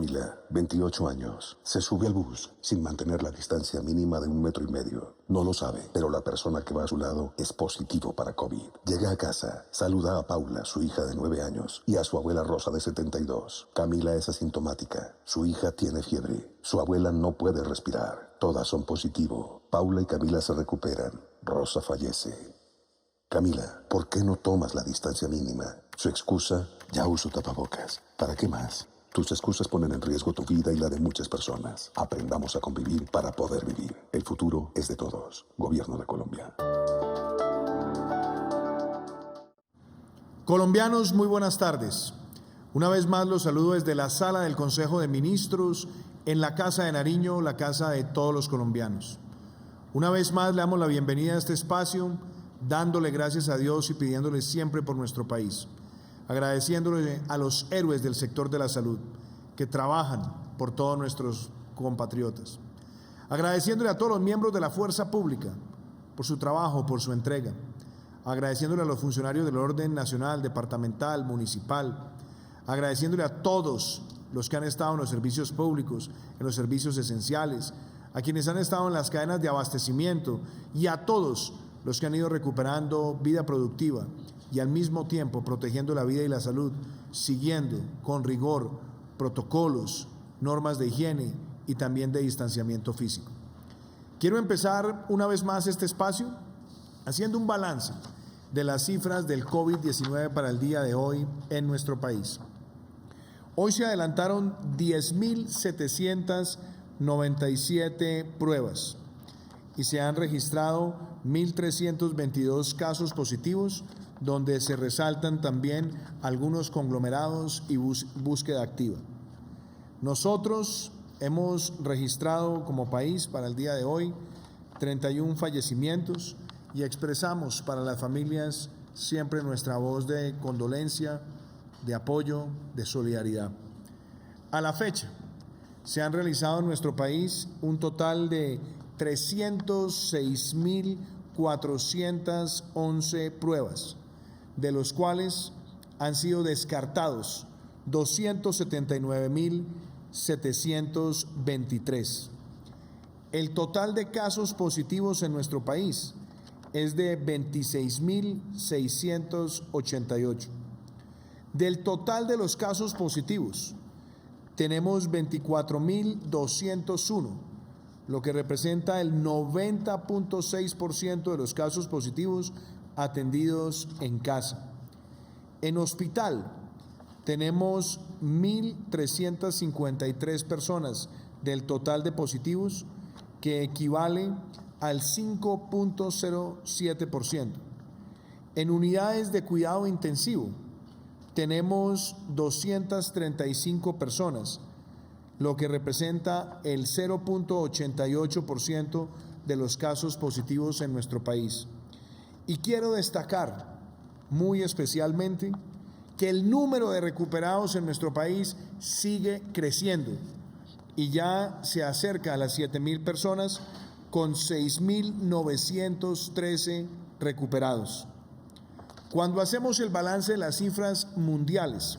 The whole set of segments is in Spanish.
Camila, 28 años, se sube al bus sin mantener la distancia mínima de 1,5 metros. No lo sabe, pero la persona que va a su lado es positivo para COVID. Llega a casa, saluda a Paula, su hija de 9 años, y a su abuela Rosa de 72. Camila es asintomática. Su hija tiene fiebre. Su abuela no puede respirar. Todas son positivo. Paula y Camila se recuperan. Rosa fallece. Camila, ¿por qué no tomas la distancia mínima? Su excusa, ya uso tapabocas. ¿Para qué más? Tus excusas ponen en riesgo tu vida y la de muchas personas. Aprendamos a convivir para poder vivir. El futuro es de todos. Gobierno de Colombia. Colombianos, muy buenas tardes. Una vez más los saludo desde la sala del Consejo de Ministros en la Casa de Nariño, la casa de todos los colombianos. Una vez más le damos la bienvenida a este espacio, dándole gracias a Dios y pidiéndole siempre por nuestro país. Agradeciéndole a los héroes del sector de la salud que trabajan por todos nuestros compatriotas. Agradeciéndole a todos los miembros de la fuerza pública por su trabajo, por su entrega. Agradeciéndole a los funcionarios del orden nacional, departamental, municipal. Agradeciéndole a todos los que han estado en los servicios públicos, en los servicios esenciales, a quienes han estado en las cadenas de abastecimiento y a todos los que han ido recuperando vida productiva y al mismo tiempo protegiendo la vida y la salud, siguiendo con rigor protocolos, normas de higiene y también de distanciamiento físico. Quiero empezar una vez más este espacio haciendo un balance de las cifras del COVID-19 para el día de hoy en nuestro país. Hoy se adelantaron 10.797 pruebas y se han registrado 1.322 casos positivos, donde se resaltan también algunos conglomerados y búsqueda activa. Nosotros hemos registrado como país para el día de hoy 31 fallecimientos y expresamos para las familias siempre nuestra voz de condolencia, de apoyo, de solidaridad. A la fecha, se han realizado en nuestro país un total de 306.411 pruebas, de los cuales han sido descartados 279.723. El total de casos positivos en nuestro país es de 26.688. Del total de los casos positivos, tenemos 24.201, lo que representa el 90.6% de los casos positivos atendidos en casa. En hospital tenemos 1.353 personas del total de positivos, que equivale al 5.07%. En unidades de cuidado intensivo tenemos 235 personas, lo que representa el 0.88% de los casos positivos en nuestro país. Y quiero destacar muy especialmente que el número de recuperados en nuestro país sigue creciendo y ya se acerca a las 7.000 personas, con 6.913 recuperados. Cuando hacemos el balance de las cifras mundiales,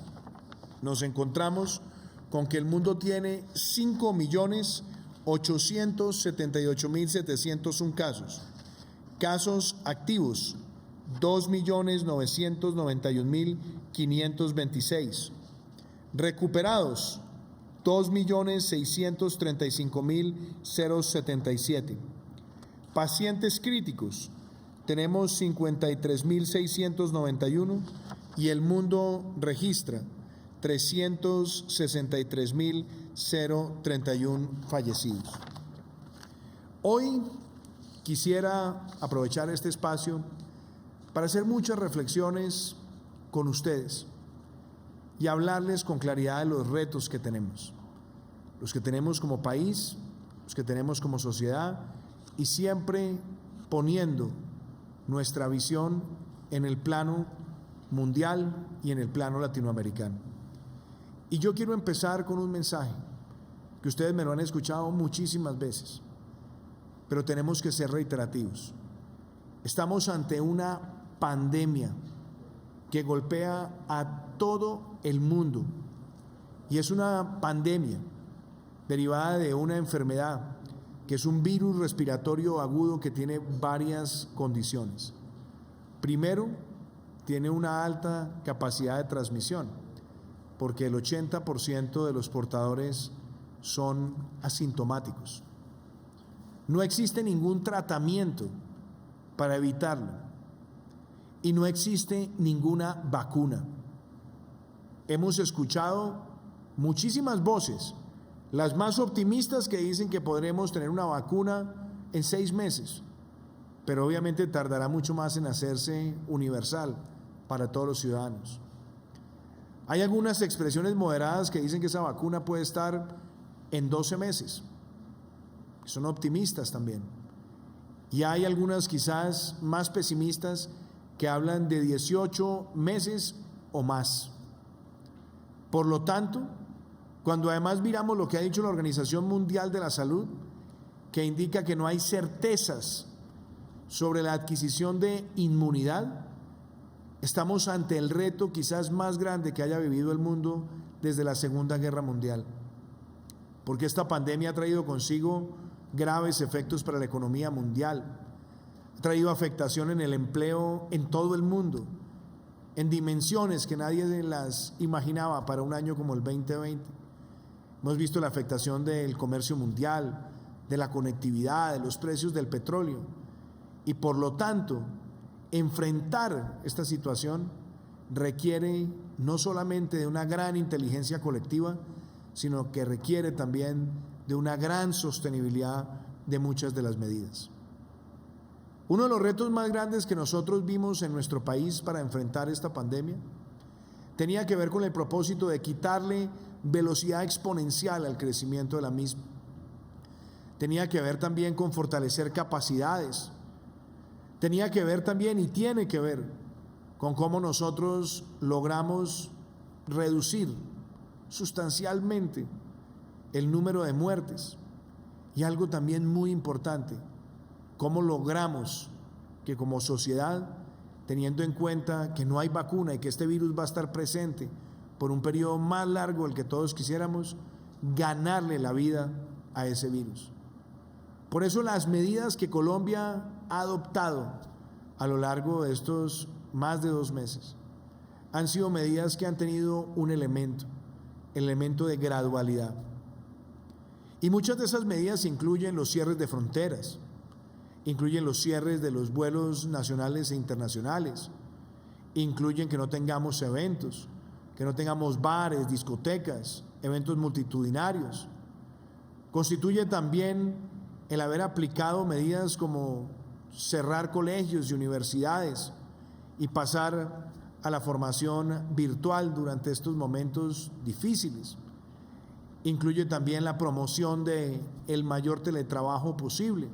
nos encontramos con que el mundo tiene 5.878.701 casos. Casos activos, 2.991.526. Recuperados, 2.635.077. Pacientes críticos, tenemos 53.691 y el mundo registra 363.031 fallecidos. Hoy quisiera aprovechar este espacio para hacer muchas reflexiones con ustedes y hablarles con claridad de los retos que tenemos como país, los que tenemos como sociedad, y siempre poniendo nuestra visión en el plano mundial y en el plano latinoamericano. Y yo quiero empezar con un mensaje que ustedes me lo han escuchado muchísimas veces, pero tenemos que ser reiterativos. Estamos ante una pandemia que golpea a todo el mundo Y es una pandemia derivada de una enfermedad que es un virus respiratorio agudo que tiene varias condiciones. Primero, tiene una alta capacidad de transmisión, porque el 80% de los portadores son asintomáticos. No existe ningún tratamiento para evitarlo y no existe ninguna vacuna. Hemos escuchado muchísimas voces, las más optimistas, que dicen que podremos tener una vacuna en 6 meses, pero obviamente tardará mucho más en hacerse universal para todos los ciudadanos. Hay algunas expresiones moderadas que dicen que esa vacuna puede estar en 12 meses. Son optimistas también. Y hay algunas quizás más pesimistas que hablan de 18 meses o más. Por lo tanto, cuando además miramos lo que ha dicho la Organización Mundial de la Salud, que indica que no hay certezas sobre la adquisición de inmunidad, estamos ante el reto quizás más grande que haya vivido el mundo desde la Segunda Guerra Mundial, porque esta pandemia ha traído consigo graves efectos para la economía mundial, ha traído afectación en el empleo en todo el mundo, en dimensiones que nadie las imaginaba para un año como el 2020. Hemos visto la afectación del comercio mundial, de la conectividad, de los precios del petróleo, y por lo tanto, enfrentar esta situación requiere no solamente de una gran inteligencia colectiva, sino que requiere también de una gran sostenibilidad de muchas de las medidas. Uno de los retos más grandes que nosotros vimos en nuestro país para enfrentar esta pandemia tenía que ver con el propósito de quitarle velocidad exponencial al crecimiento de la misma. Tenía que ver también con fortalecer capacidades. Tenía que ver también y tiene que ver con cómo nosotros logramos reducir sustancialmente el número de muertes. Y algo también muy importante, cómo logramos que como sociedad, teniendo en cuenta que no hay vacuna y que este virus va a estar presente por un periodo más largo del que todos quisiéramos, ganarle la vida a ese virus. Por eso las medidas que Colombia ha adoptado a lo largo de estos más de 2 meses han sido medidas que han tenido un elemento, el elemento de gradualidad. Y muchas de esas medidas incluyen los cierres de fronteras, incluyen los cierres de los vuelos nacionales e internacionales, incluyen que no tengamos eventos, que no tengamos bares, discotecas, eventos multitudinarios. Constituye también el haber aplicado medidas como cerrar colegios y universidades y pasar a la formación virtual durante estos momentos difíciles. Incluye también la promoción del mayor teletrabajo posible.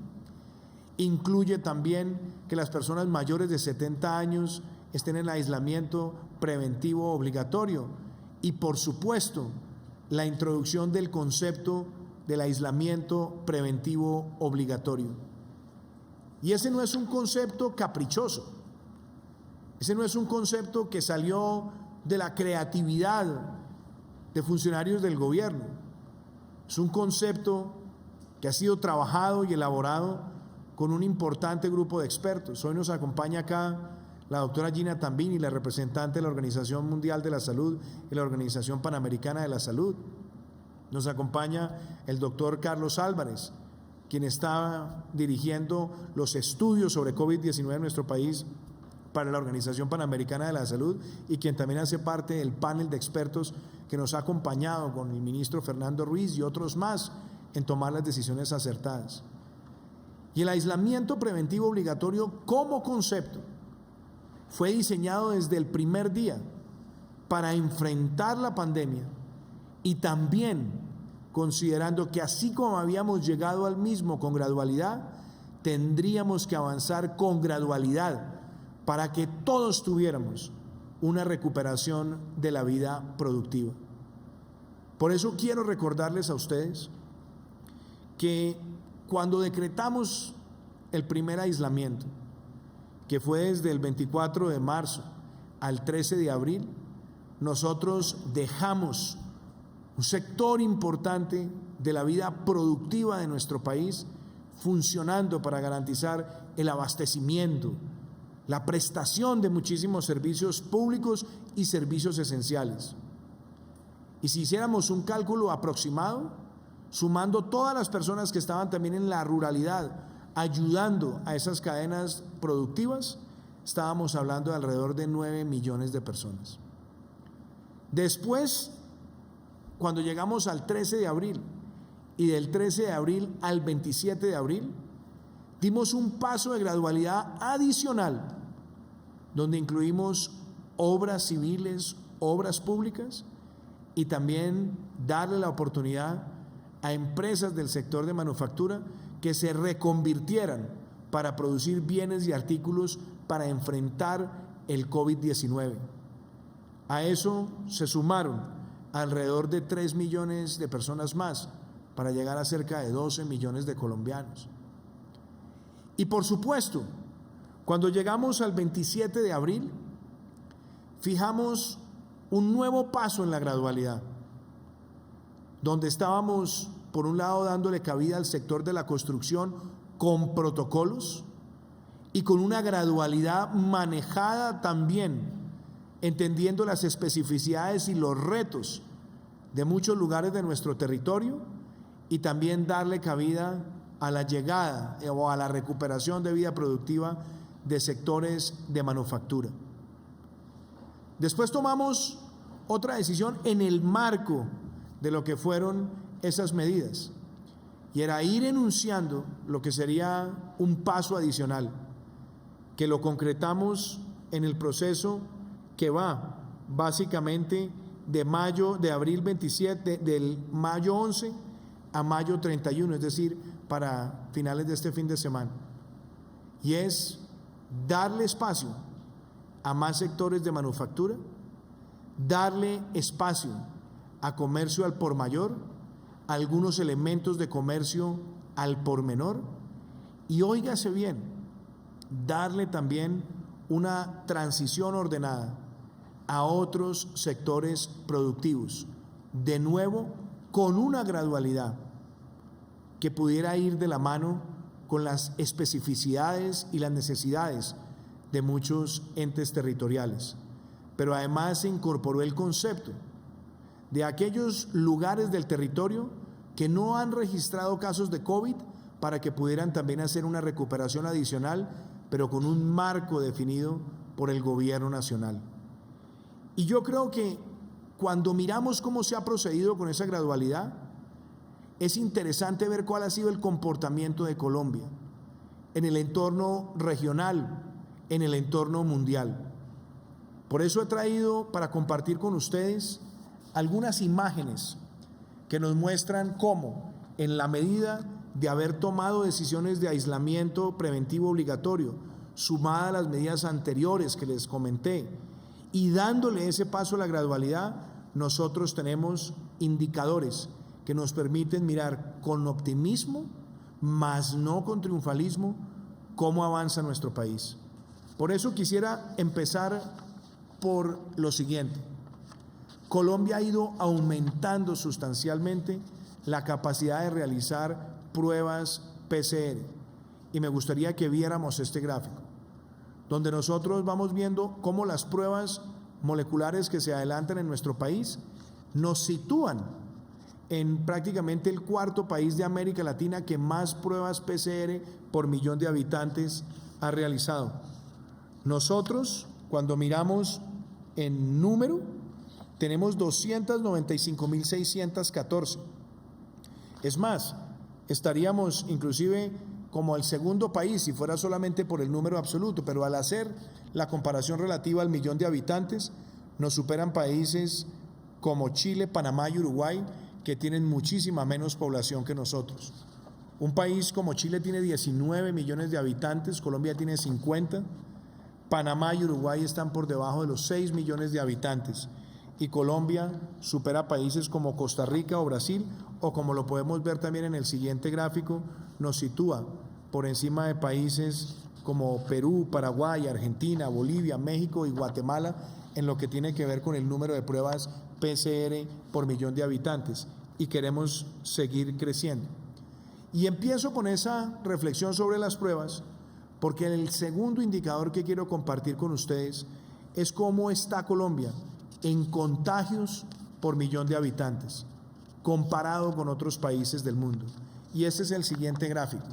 Incluye también que las personas mayores de 70 años estén en aislamiento preventivo obligatorio y, por supuesto, la introducción del concepto del aislamiento preventivo obligatorio. Y ese no es un concepto caprichoso, ese no es un concepto que salió de la creatividad de funcionarios del gobierno, es un concepto que ha sido trabajado y elaborado con un importante grupo de expertos. Hoy nos acompaña acá la doctora Gina Tambini, la representante de la Organización Mundial de la Salud y la Organización Panamericana de la Salud. Nos acompaña el doctor Carlos Álvarez, quien está dirigiendo los estudios sobre COVID-19 en nuestro país para la Organización Panamericana de la Salud y quien también hace parte del panel de expertos que nos ha acompañado con el ministro Fernando Ruiz y otros más en tomar las decisiones acertadas. Y el aislamiento preventivo obligatorio como concepto fue diseñado desde el primer día para enfrentar la pandemia y también considerando que así como habíamos llegado al mismo con gradualidad, tendríamos que avanzar con gradualidad para que todos tuviéramos una recuperación de la vida productiva. Por eso quiero recordarles a ustedes que cuando decretamos el primer aislamiento, que fue desde el 24 de marzo al 13 de abril, nosotros dejamos un sector importante de la vida productiva de nuestro país funcionando para garantizar el abastecimiento, la prestación de muchísimos servicios públicos y servicios esenciales. Y si hiciéramos un cálculo aproximado, sumando todas las personas que estaban también en la ruralidad, ayudando a esas cadenas productivas, estábamos hablando de alrededor de 9 millones de personas. Después, cuando llegamos al 13 de abril y del 13 de abril al 27 de abril, dimos un paso de gradualidad adicional, donde incluimos obras civiles, obras públicas, y también darle la oportunidad a empresas del sector de manufactura que se reconvirtieran para producir bienes y artículos para enfrentar el COVID-19. A eso se sumaron alrededor de 3 millones de personas más para llegar a cerca de 12 millones de colombianos. Y por supuesto, cuando llegamos al 27 de abril, fijamos un nuevo paso en la gradualidad, donde estábamos, por un lado, dándole cabida al sector de la construcción con protocolos y con una gradualidad manejada también, entendiendo las especificidades y los retos de muchos lugares de nuestro territorio, y también darle cabida a la llegada o a la recuperación de vida productiva de sectores de manufactura. Después tomamos otra decisión en el marco de lo que fueron esas medidas, y era ir enunciando lo que sería un paso adicional, que lo concretamos en el proceso que va básicamente de abril 27, del mayo 11 a mayo 31, es decir, para finales de este fin de semana. Y es darle espacio a más sectores de manufactura, darle espacio a comercio al por mayor, a algunos elementos de comercio al por menor, y óigase bien, darle también una transición ordenada a otros sectores productivos, de nuevo con una gradualidad que pudiera ir de la mano con las especificidades y las necesidades de muchos entes territoriales. Pero además se incorporó el concepto de aquellos lugares del territorio que no han registrado casos de COVID, para que pudieran también hacer una recuperación adicional, pero con un marco definido por el gobierno nacional. Y yo creo que cuando miramos cómo se ha procedido con esa gradualidad, es interesante ver cuál ha sido el comportamiento de Colombia en el entorno regional, en el entorno mundial. Por eso he traído para compartir con ustedes algunas imágenes que nos muestran cómo, en la medida de haber tomado decisiones de aislamiento preventivo obligatorio, sumada a las medidas anteriores que les comenté, y dándole ese paso a la gradualidad, nosotros tenemos indicadores que nos permiten mirar con optimismo, mas no con triunfalismo, cómo avanza nuestro país. Por eso quisiera empezar por lo siguiente. Colombia ha ido aumentando sustancialmente la capacidad de realizar pruebas PCR, y me gustaría que viéramos este gráfico, donde nosotros vamos viendo cómo las pruebas moleculares que se adelantan en nuestro país nos sitúan en prácticamente el cuarto país de América Latina que más pruebas PCR por millón de habitantes ha realizado. Nosotros, cuando miramos en número, tenemos 295.614. Es más, estaríamos inclusive como el segundo país si fuera solamente por el número absoluto, pero al hacer la comparación relativa al millón de habitantes, nos superan países como Chile, Panamá y Uruguay, que tienen muchísima menos población que nosotros. Un país como Chile tiene 19 millones de habitantes, Colombia tiene 50, Panamá y Uruguay están por debajo de los 6 millones de habitantes, y Colombia supera países como Costa Rica o Brasil, o como lo podemos ver también en el siguiente gráfico, nos sitúa por encima de países como Perú, Paraguay, Argentina, Bolivia, México y Guatemala en lo que tiene que ver con el número de pruebas PCR por millón de habitantes y queremos seguir creciendo. Y empiezo con esa reflexión sobre las pruebas porque el segundo indicador que quiero compartir con ustedes es cómo está Colombia en contagios por millón de habitantes comparado con otros países del mundo. Y ese es el siguiente gráfico.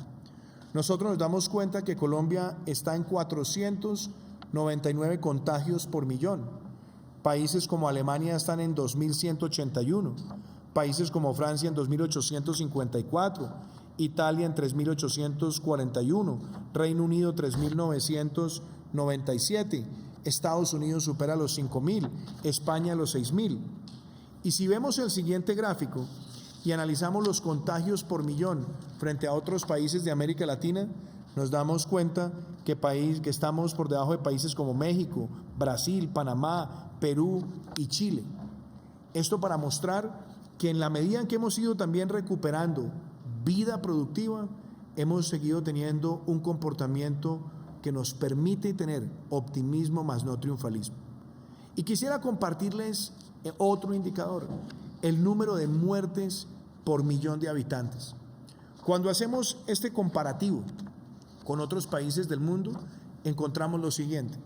Nosotros nos damos cuenta que Colombia está en 499 contagios por millón. Países como Alemania están en 2.181, países como Francia en 2.854, Italia en 3.841, Reino Unido 3.997, Estados Unidos supera los 5.000, España los 6.000. Y si vemos el siguiente gráfico y analizamos los contagios por millón frente a otros países de América Latina, nos damos cuenta que estamos por debajo de países como México, Brasil, Panamá, Perú y Chile. Esto para mostrar que en la medida en que hemos ido también recuperando vida productiva, hemos seguido teniendo un comportamiento que nos permite tener optimismo más no triunfalismo. Y quisiera compartirles otro indicador, el número de muertes por millón de habitantes. Cuando hacemos este comparativo con otros países del mundo, encontramos lo siguiente.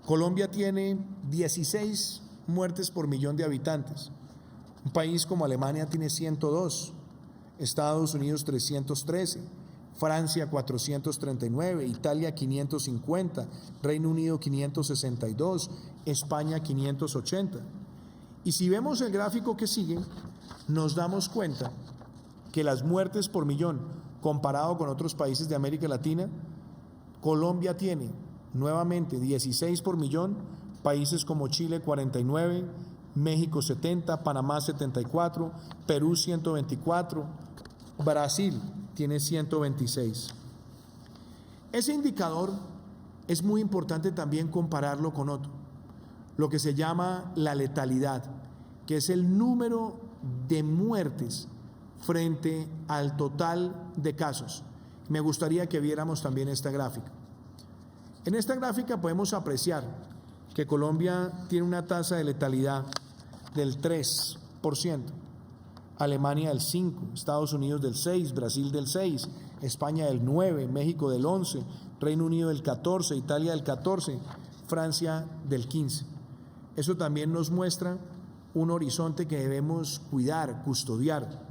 Colombia tiene 16 muertes por millón de habitantes. Un país como Alemania tiene 102, Estados Unidos 313, Francia 439, Italia 550, Reino Unido 562, España 580. Y si vemos el gráfico que sigue, nos damos cuenta que las muertes por millón comparado con otros países de América Latina, Colombia tiene nuevamente 16 por millón, países como Chile 49, México 70, Panamá 74, Perú 124, Brasil tiene 126. Ese indicador es muy importante también compararlo con otro, lo que se llama la letalidad, que es el número de muertes frente al total de casos. Me gustaría que viéramos también esta gráfica. En esta gráfica podemos apreciar que Colombia tiene una tasa de letalidad del 3%, Alemania del 5%, Estados Unidos del 6%, Brasil del 6%, España del 9%, México del 11%, Reino Unido del 14%, Italia del 14%, Francia del 15%. Eso también nos muestra un horizonte que debemos cuidar, custodiar.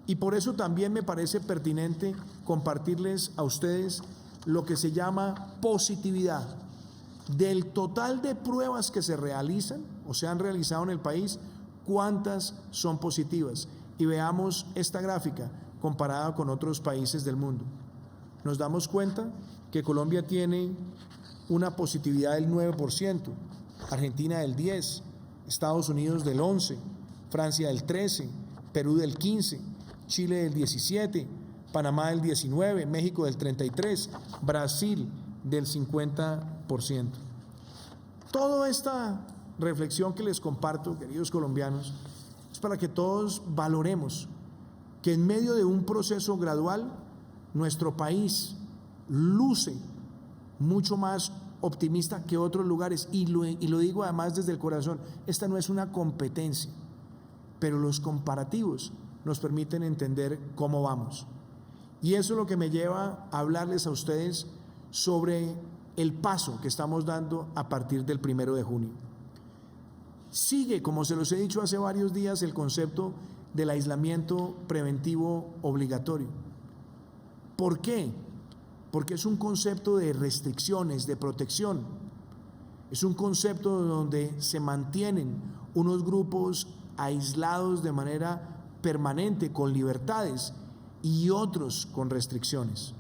Y por eso también me parece pertinente compartirles a ustedes lo que se llama positividad. Del total de pruebas que se realizan o se han realizado en el país, ¿cuántas son positivas? Y veamos esta gráfica comparada con otros países del mundo. Nos damos cuenta que Colombia tiene una positividad del 9%, Argentina del 10%, Estados Unidos del 11%, Francia del 13%, Perú del 15%, Chile del 17%, Panamá del 19%, México del 33%, Brasil del 50%. Toda esta reflexión que les comparto, queridos colombianos, es para que todos valoremos que en medio de un proceso gradual, nuestro país luce mucho más optimista que otros lugares, y lo digo además desde el corazón. Esta no es una competencia, pero los comparativos nos permiten entender cómo vamos. Y eso es lo que me lleva a hablarles a ustedes sobre el paso que estamos dando a partir del 1 de junio. Sigue, como se los he dicho hace varios días, el concepto del aislamiento preventivo obligatorio. ¿Por qué? Porque es un concepto de restricciones, de protección. Es un concepto donde se mantienen unos grupos aislados de manera permanente, con libertades, y otros con restricciones.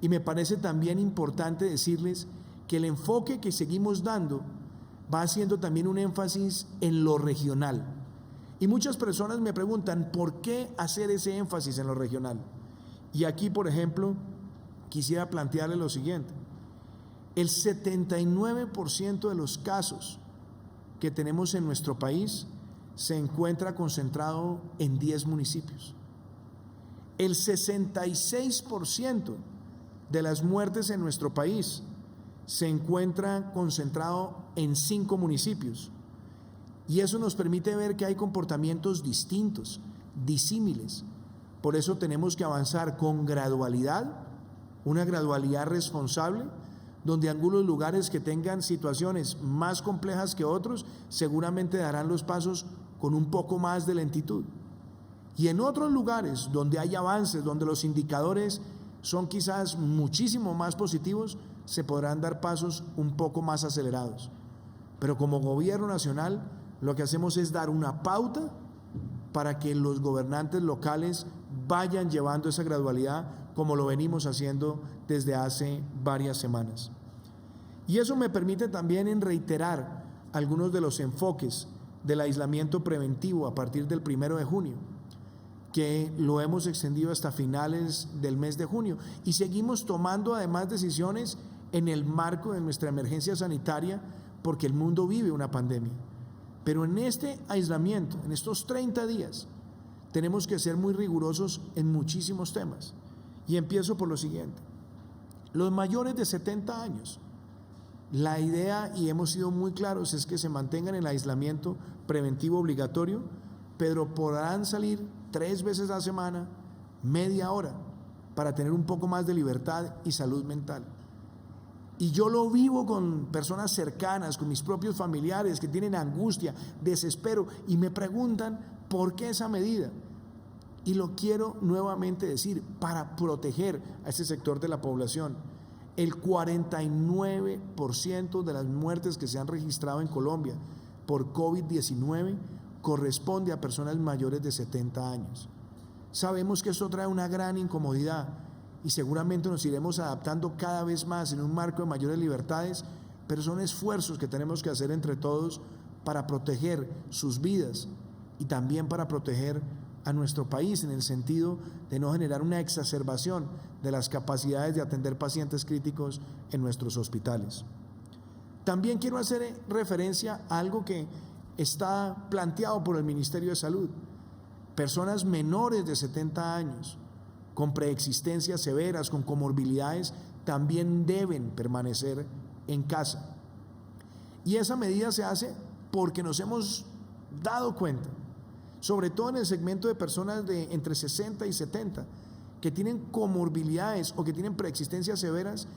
Y me parece también importante decirles que el enfoque que seguimos dando va haciendo también un énfasis en lo regional. Y muchas personas me preguntan, ¿por qué hacer ese énfasis en lo regional? Y aquí, por ejemplo, quisiera plantearle lo siguiente. El 79% de los casos que tenemos en nuestro país se encuentra concentrado en 10 municipios. El 66% de las muertes en nuestro país se encuentra concentrado en 5 municipios. Y eso nos permite ver que hay comportamientos distintos, disímiles. Por eso tenemos que avanzar con gradualidad, una gradualidad responsable, donde algunos lugares que tengan situaciones más complejas que otros seguramente darán los pasos con un poco más de lentitud. Y en otros lugares donde hay avances, donde los indicadores son quizás muchísimo más positivos, se podrán dar pasos un poco más acelerados. Pero como gobierno nacional, lo que hacemos es dar una pauta para que los gobernantes locales vayan llevando esa gradualidad como lo venimos haciendo desde hace varias semanas. Y eso me permite también en reiterar algunos de los enfoques del aislamiento preventivo a partir del 1 de junio, que lo hemos extendido hasta finales del mes de junio y seguimos tomando además decisiones en el marco de nuestra emergencia sanitaria porque el mundo vive una pandemia. Pero en este aislamiento, en estos 30 días, tenemos que ser muy rigurosos en muchísimos temas. Y empiezo por lo siguiente. Los mayores de 70 años, la idea, y hemos sido muy claros, es que se mantengan en el aislamiento preventivo obligatorio, pero podrán salir 3 veces a la semana, media hora, para tener un poco más de libertad y salud mental. Y yo lo vivo con personas cercanas, con mis propios familiares que tienen angustia, desespero y me preguntan por qué esa medida. Y lo quiero nuevamente decir, para proteger a ese sector de la población. El 49% de las muertes que se han registrado en Colombia por COVID-19 corresponde a personas mayores de 70 años. Sabemos que esto trae una gran incomodidad y seguramente nos iremos adaptando cada vez más en un marco de mayores libertades, pero son esfuerzos que tenemos que hacer entre todos para proteger sus vidas y también para proteger a nuestro país en el sentido de no generar una exacerbación de las capacidades de atender pacientes críticos en nuestros hospitales. También quiero hacer referencia a algo que está planteado por el Ministerio de Salud. Personas menores de 70 años con preexistencias severas, con comorbilidades, también deben permanecer en casa. Y esa medida se hace porque nos hemos dado cuenta, sobre todo en el segmento de personas de entre 60 y 70, que tienen comorbilidades o que tienen preexistencias severas,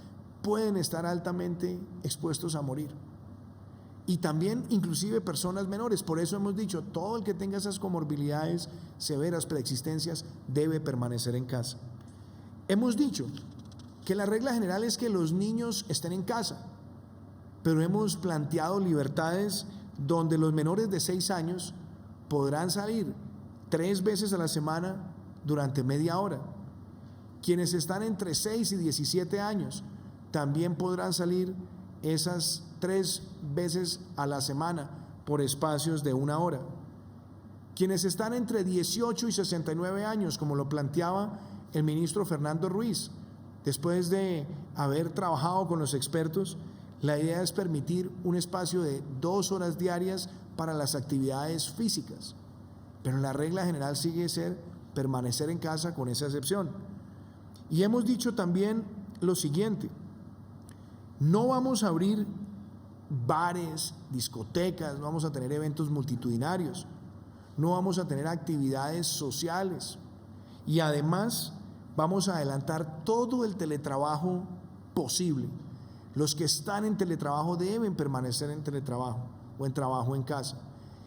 pueden estar altamente expuestos a morir. Y también inclusive personas menores. Por eso hemos dicho, todo el que tenga esas comorbilidades severas, preexistencias, debe permanecer en casa. Hemos dicho que la regla general es que los niños estén en casa, pero hemos planteado libertades donde los menores de 6 años podrán salir 3 veces a la semana durante media hora. Quienes están entre 6 y 17 años también podrán salir esas 3 veces a la semana por espacios de 1 hora. Quienes están entre 18 y 69 años, como lo planteaba el ministro Fernando Ruiz, después de haber trabajado con los expertos, la idea es permitir un espacio de 2 horas diarias para las actividades físicas, pero la regla general sigue ser permanecer en casa con esa excepción. Y hemos dicho también lo siguiente: no vamos a abrir bares, discotecas, no vamos a tener eventos multitudinarios, no vamos a tener actividades sociales y además vamos a adelantar todo el teletrabajo posible. Los que están en teletrabajo deben permanecer en teletrabajo o en trabajo en casa.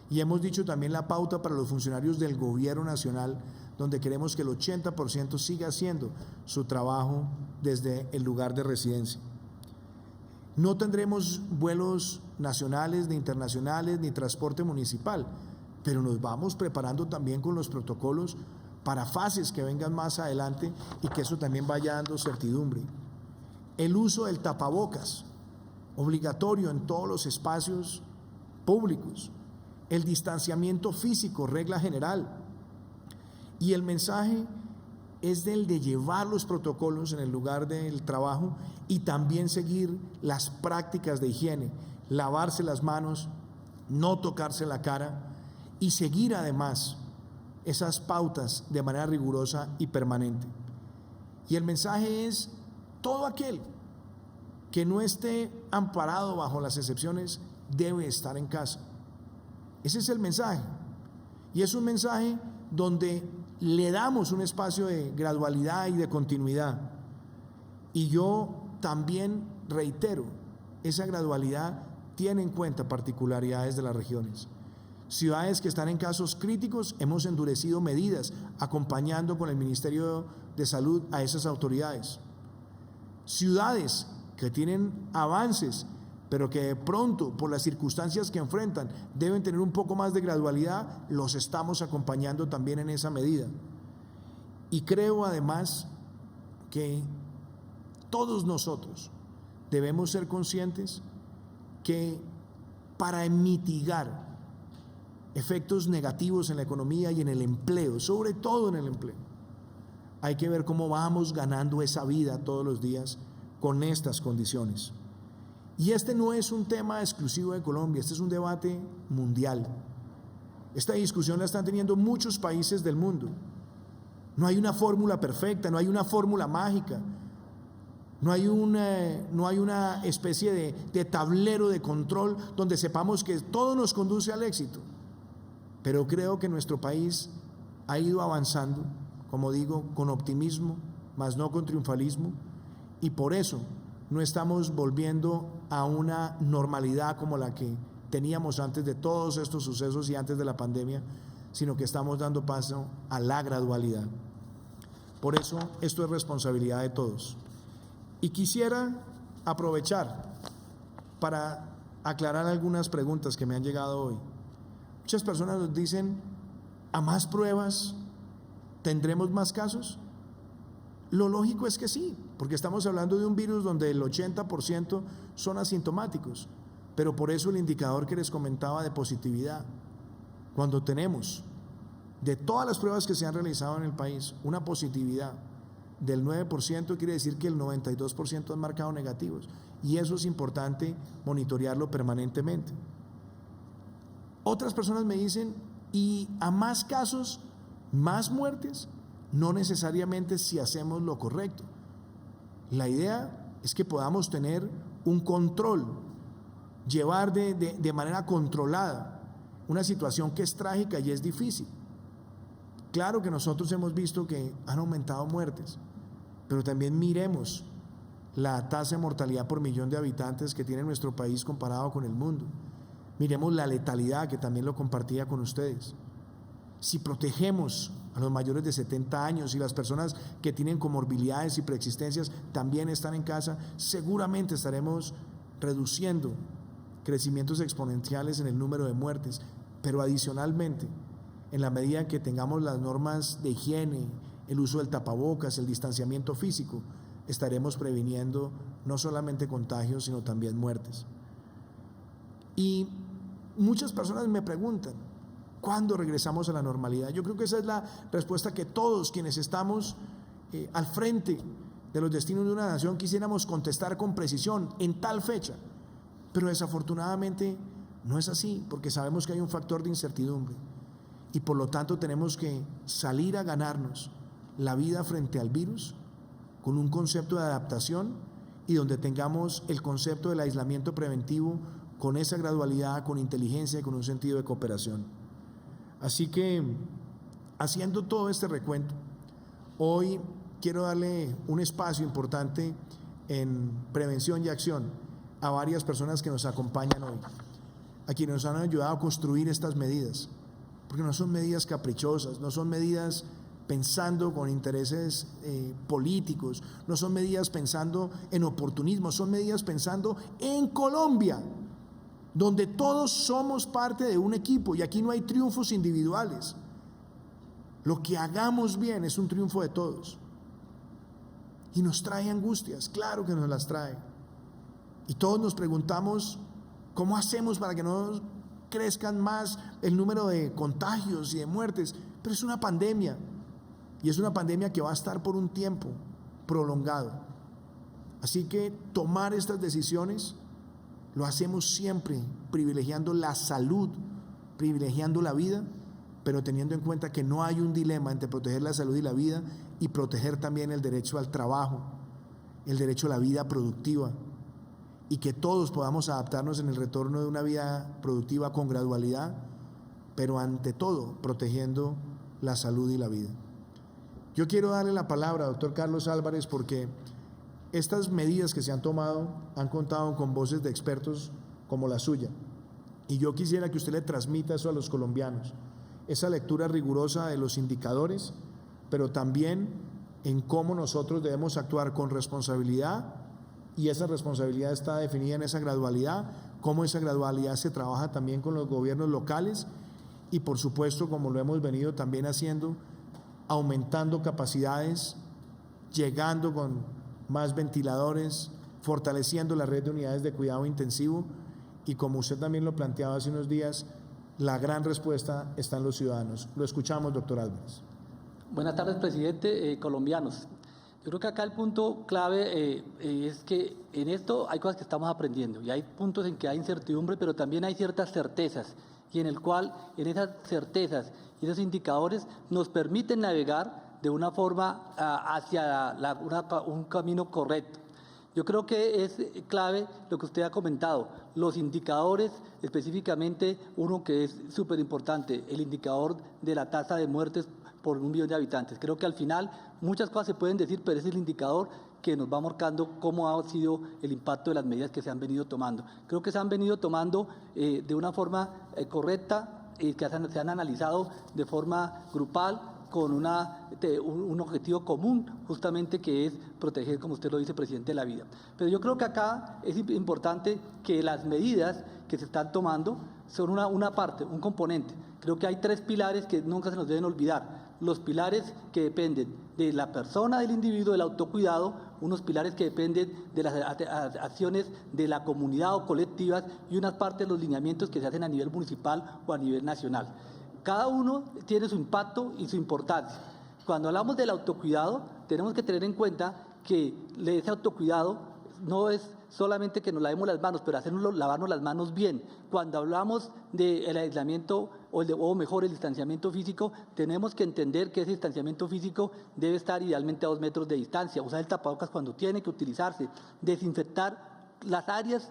Y hemos dicho también la pauta para los funcionarios del gobierno nacional, donde queremos que el 80% siga haciendo su trabajo desde el lugar de residencia. No tendremos vuelos nacionales ni internacionales ni transporte municipal, pero nos vamos preparando también con los protocolos para fases que vengan más adelante y que eso también vaya dando certidumbre. El uso del tapabocas, obligatorio en todos los espacios públicos. El distanciamiento físico, regla general. Y el mensaje es del de llevar los protocolos en el lugar del trabajo y también seguir las prácticas de higiene, lavarse las manos, no tocarse la cara y seguir además esas pautas de manera rigurosa y permanente. Y el mensaje es: todo aquel que no esté amparado bajo las excepciones debe estar en casa. Ese es el mensaje. Y es un mensaje donde le damos un espacio de gradualidad y de continuidad. Y yo también reitero, esa gradualidad tiene en cuenta particularidades de las regiones. Ciudades que están en casos críticos, hemos endurecido medidas acompañando con el Ministerio de Salud a esas autoridades. Ciudades que tienen avances, pero que de pronto, por las circunstancias que enfrentan, deben tener un poco más de gradualidad, los estamos acompañando también en esa medida. Y creo además que todos nosotros debemos ser conscientes que para mitigar efectos negativos en la economía y en el empleo, sobre todo en el empleo, hay que ver cómo vamos ganando esa vida todos los días con estas condiciones. Y este no es un tema exclusivo de Colombia, este es un debate mundial. Esta discusión la están teniendo muchos países del mundo. No hay una fórmula perfecta, no hay una fórmula mágica, no hay una especie de tablero de control donde sepamos que todo nos conduce al éxito. Pero creo que nuestro país ha ido avanzando, como digo, con optimismo, mas no con triunfalismo, y por eso no estamos volviendo a una normalidad como la que teníamos antes de todos estos sucesos y antes de la pandemia, sino que estamos dando paso a la gradualidad. Por eso esto es responsabilidad de todos. Y quisiera aprovechar para aclarar algunas preguntas que me han llegado hoy. Muchas personas nos dicen, ¿a más pruebas tendremos más casos? Lo lógico es que sí, porque estamos hablando de un virus donde el 80% son asintomáticos, pero por eso el indicador que les comentaba de positividad, cuando tenemos de todas las pruebas que se han realizado en el país, una positividad del 9%, quiere decir que el 92% han marcado negativos, y eso es importante monitorearlo permanentemente. Otras personas me dicen, ¿y a más casos, más muertes? No necesariamente si hacemos lo correcto. La idea es que podamos tener un control, llevar de manera controlada una situación que es trágica y es difícil. Claro que nosotros hemos visto que han aumentado muertes, pero también miremos la tasa de mortalidad por millón de habitantes que tiene nuestro país comparado con el mundo. Miremos la letalidad, que también lo compartía con ustedes. Si protegemos a los mayores de 70 años y las personas que tienen comorbilidades y preexistencias también están en casa, seguramente estaremos reduciendo crecimientos exponenciales en el número de muertes, pero adicionalmente, en la medida en que tengamos las normas de higiene, el uso del tapabocas, el distanciamiento físico, estaremos previniendo no solamente contagios, sino también muertes. Y muchas personas me preguntan, ¿cuándo regresamos a la normalidad? Yo creo que esa es la respuesta que todos quienes estamos al frente de los destinos de una nación quisiéramos contestar con precisión en tal fecha, pero desafortunadamente no es así, porque sabemos que hay un factor de incertidumbre y por lo tanto tenemos que salir a ganarnos la vida frente al virus con un concepto de adaptación y donde tengamos el concepto del aislamiento preventivo con esa gradualidad, con inteligencia y con un sentido de cooperación. Así que, haciendo todo este recuento, hoy quiero darle un espacio importante en prevención y acción a varias personas que nos acompañan hoy, a quienes nos han ayudado a construir estas medidas, porque no son medidas caprichosas, no son medidas pensando con intereses políticos, no son medidas pensando en oportunismo, son medidas pensando en Colombia, donde todos somos parte de un equipo y aquí no hay triunfos individuales. Lo que hagamos bien es un triunfo de todos. Y nos trae angustias, claro que nos las trae. Y todos nos preguntamos, ¿cómo hacemos para que no crezcan más el número de contagios y de muertes? Pero es una pandemia, y es una pandemia que va a estar por un tiempo prolongado. Así que tomar estas decisiones lo hacemos siempre privilegiando la salud, privilegiando la vida, pero teniendo en cuenta que no hay un dilema entre proteger la salud y la vida y proteger también el derecho al trabajo, el derecho a la vida productiva, y que todos podamos adaptarnos en el retorno de una vida productiva con gradualidad, pero ante todo protegiendo la salud y la vida. Yo quiero darle la palabra al doctor Carlos Álvarez porque estas medidas que se han tomado han contado con voces de expertos como la suya. Y yo quisiera que usted le transmita eso a los colombianos, esa lectura rigurosa de los indicadores, pero también en cómo nosotros debemos actuar con responsabilidad, y esa responsabilidad está definida en esa gradualidad, cómo esa gradualidad se trabaja también con los gobiernos locales y por supuesto, como lo hemos venido también haciendo, aumentando capacidades, llegando con más ventiladores, fortaleciendo la red de unidades de cuidado intensivo y como usted también lo planteaba hace unos días, la gran respuesta está en los ciudadanos. Lo escuchamos, doctor Álvarez. Buenas tardes, presidente. Colombianos. Yo creo que acá el punto clave es que en esto hay cosas que estamos aprendiendo y hay puntos en que hay incertidumbre, pero también hay ciertas certezas y en el cual en esas certezas y esos indicadores nos permiten navegar de una forma hacia un camino correcto. Yo creo que es clave lo que usted ha comentado, los indicadores, específicamente uno que es súper importante, el indicador de la tasa de muertes por 1 millón de habitantes. Creo que al final muchas cosas se pueden decir, pero ese es el indicador que nos va marcando cómo ha sido el impacto de las medidas que se han venido tomando. Creo que se han venido tomando de una forma correcta y que se han analizado de forma grupal con un objetivo común, justamente que es proteger, como usted lo dice, presidente, la vida. Pero yo creo que acá es importante que las medidas que se están tomando son una parte, un componente. Creo que hay 3 pilares que nunca se nos deben olvidar. Los pilares que dependen de la persona, del individuo, del autocuidado, unos pilares que dependen de las acciones de la comunidad o colectivas y unas partes de los lineamientos que se hacen a nivel municipal o a nivel nacional. Cada uno tiene su impacto y su importancia. Cuando hablamos del autocuidado, tenemos que tener en cuenta que ese autocuidado no es solamente que nos lavemos las manos, pero lavarnos las manos bien. Cuando hablamos del aislamiento o mejor el distanciamiento físico, tenemos que entender que ese distanciamiento físico debe estar idealmente a 2 metros de distancia, usar el tapabocas cuando tiene que utilizarse, desinfectar las áreas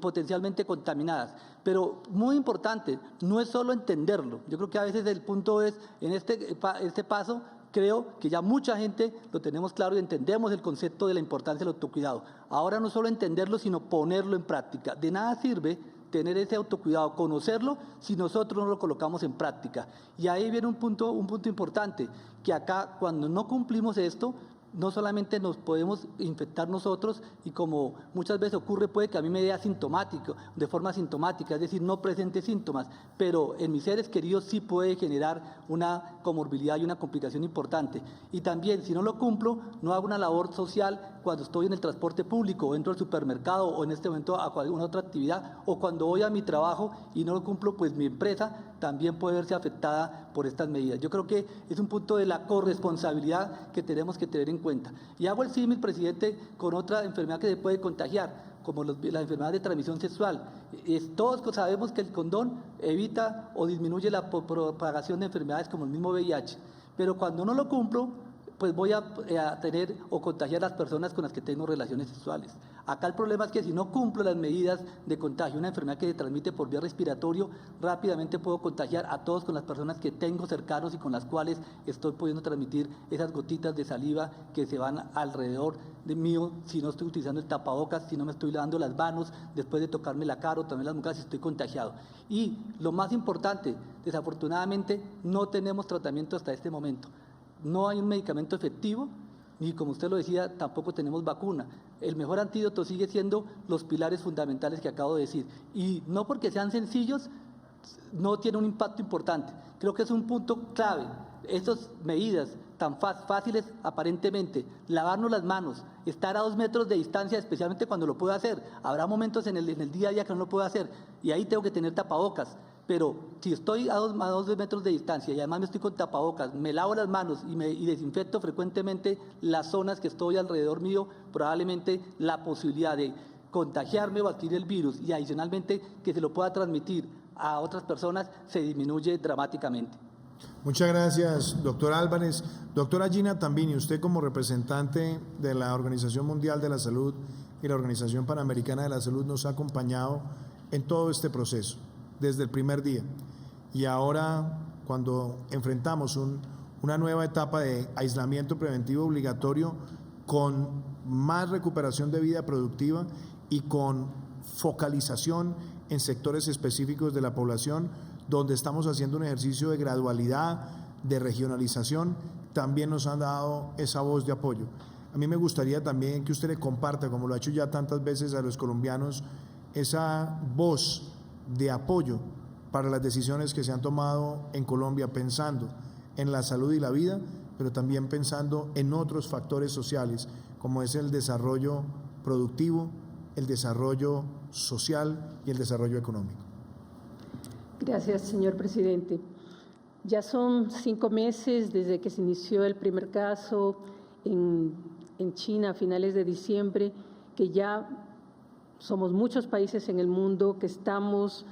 potencialmente contaminadas. Pero muy importante, no es solo entenderlo. Yo creo que a veces el punto es, en este paso, creo que ya mucha gente lo tenemos claro y entendemos el concepto de la importancia del autocuidado. Ahora no solo entenderlo, sino ponerlo en práctica. De nada sirve tener ese autocuidado, conocerlo, si nosotros no lo colocamos en práctica. Y ahí viene un punto importante, que acá cuando no cumplimos esto, no solamente nos podemos infectar nosotros y como muchas veces ocurre, puede que a mí me dé asintomático, de forma asintomática, es decir, no presente síntomas, pero en mis seres queridos sí puede generar una comorbilidad y una complicación importante. Y también, si no lo cumplo, no hago una labor social cuando estoy en el transporte público, o entro al supermercado, o en este momento a alguna otra actividad, o cuando voy a mi trabajo y no lo cumplo, pues mi empresa también puede verse afectada por estas medidas. Yo creo que es un punto de la corresponsabilidad que tenemos que tener en cuenta. Y hago el símil, presidente, con otra enfermedad que se puede contagiar, como la enfermedad de transmisión sexual. Todos sabemos que el condón evita o disminuye la propagación de enfermedades como el mismo VIH, pero cuando no lo cumplo, pues voy a tener o contagiar a las personas con las que tengo relaciones sexuales. Acá el problema es que si no cumplo las medidas de contagio, una enfermedad que se transmite por vía respiratoria, rápidamente puedo contagiar a todos con las personas que tengo cercanos y con las cuales estoy pudiendo transmitir esas gotitas de saliva que se van alrededor de mío si no estoy utilizando el tapabocas, si no me estoy lavando las manos después de tocarme la cara o también las mucosas si estoy contagiado. Y lo más importante, desafortunadamente no tenemos tratamiento hasta este momento. No hay un medicamento efectivo, ni como usted lo decía, tampoco tenemos vacuna. El mejor antídoto sigue siendo los pilares fundamentales que acabo de decir. Y no porque sean sencillos, no tiene un impacto importante. Creo que es un punto clave. Estas medidas tan fáciles aparentemente, lavarnos las manos, estar a 2 metros de distancia, especialmente cuando lo puedo hacer. Habrá momentos en el día a día que no lo puedo hacer y ahí tengo que tener tapabocas. Pero si estoy a 2 metros de distancia y además me estoy con tapabocas, me lavo las manos y desinfecto frecuentemente las zonas que estoy alrededor mío, probablemente la posibilidad de contagiarme o adquirir el virus y adicionalmente que se lo pueda transmitir a otras personas se disminuye dramáticamente. Muchas gracias, doctor Álvarez. Doctora Gina Tambini, usted como representante de la Organización Mundial de la Salud y la Organización Panamericana de la Salud nos ha acompañado en todo este proceso, desde el primer día. y ahora cuando enfrentamos una nueva etapa de aislamiento preventivo obligatorio con más recuperación de vida productiva y con focalización en sectores específicos de la población, donde estamos haciendo un ejercicio de gradualidad, de regionalización, también nos han dado esa voz de apoyo. A mí me gustaría también que usted le comparta, como lo ha hecho ya tantas veces a los colombianos, esa voz de apoyo para las decisiones que se han tomado en Colombia, pensando en la salud y la vida, pero también pensando en otros factores sociales, como es el desarrollo productivo, el desarrollo social y el desarrollo económico. Gracias, señor presidente. Ya son 5 meses desde que se inició el primer caso en China a finales de diciembre, que ya somos muchos países en el mundo que estamos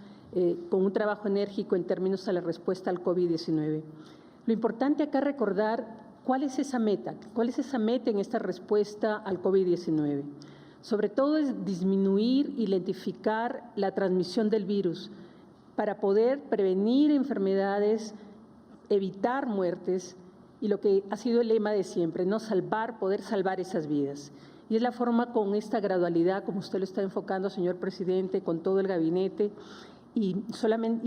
con un trabajo enérgico en términos a la respuesta al COVID-19. Lo importante acá es recordar cuál es esa meta en esta respuesta al COVID-19. Sobre todo es disminuir, identificar la transmisión del virus para poder prevenir enfermedades, evitar muertes y lo que ha sido el lema de siempre, no poder salvar esas vidas. Y es la forma con esta gradualidad, como usted lo está enfocando, señor presidente, con todo el gabinete, y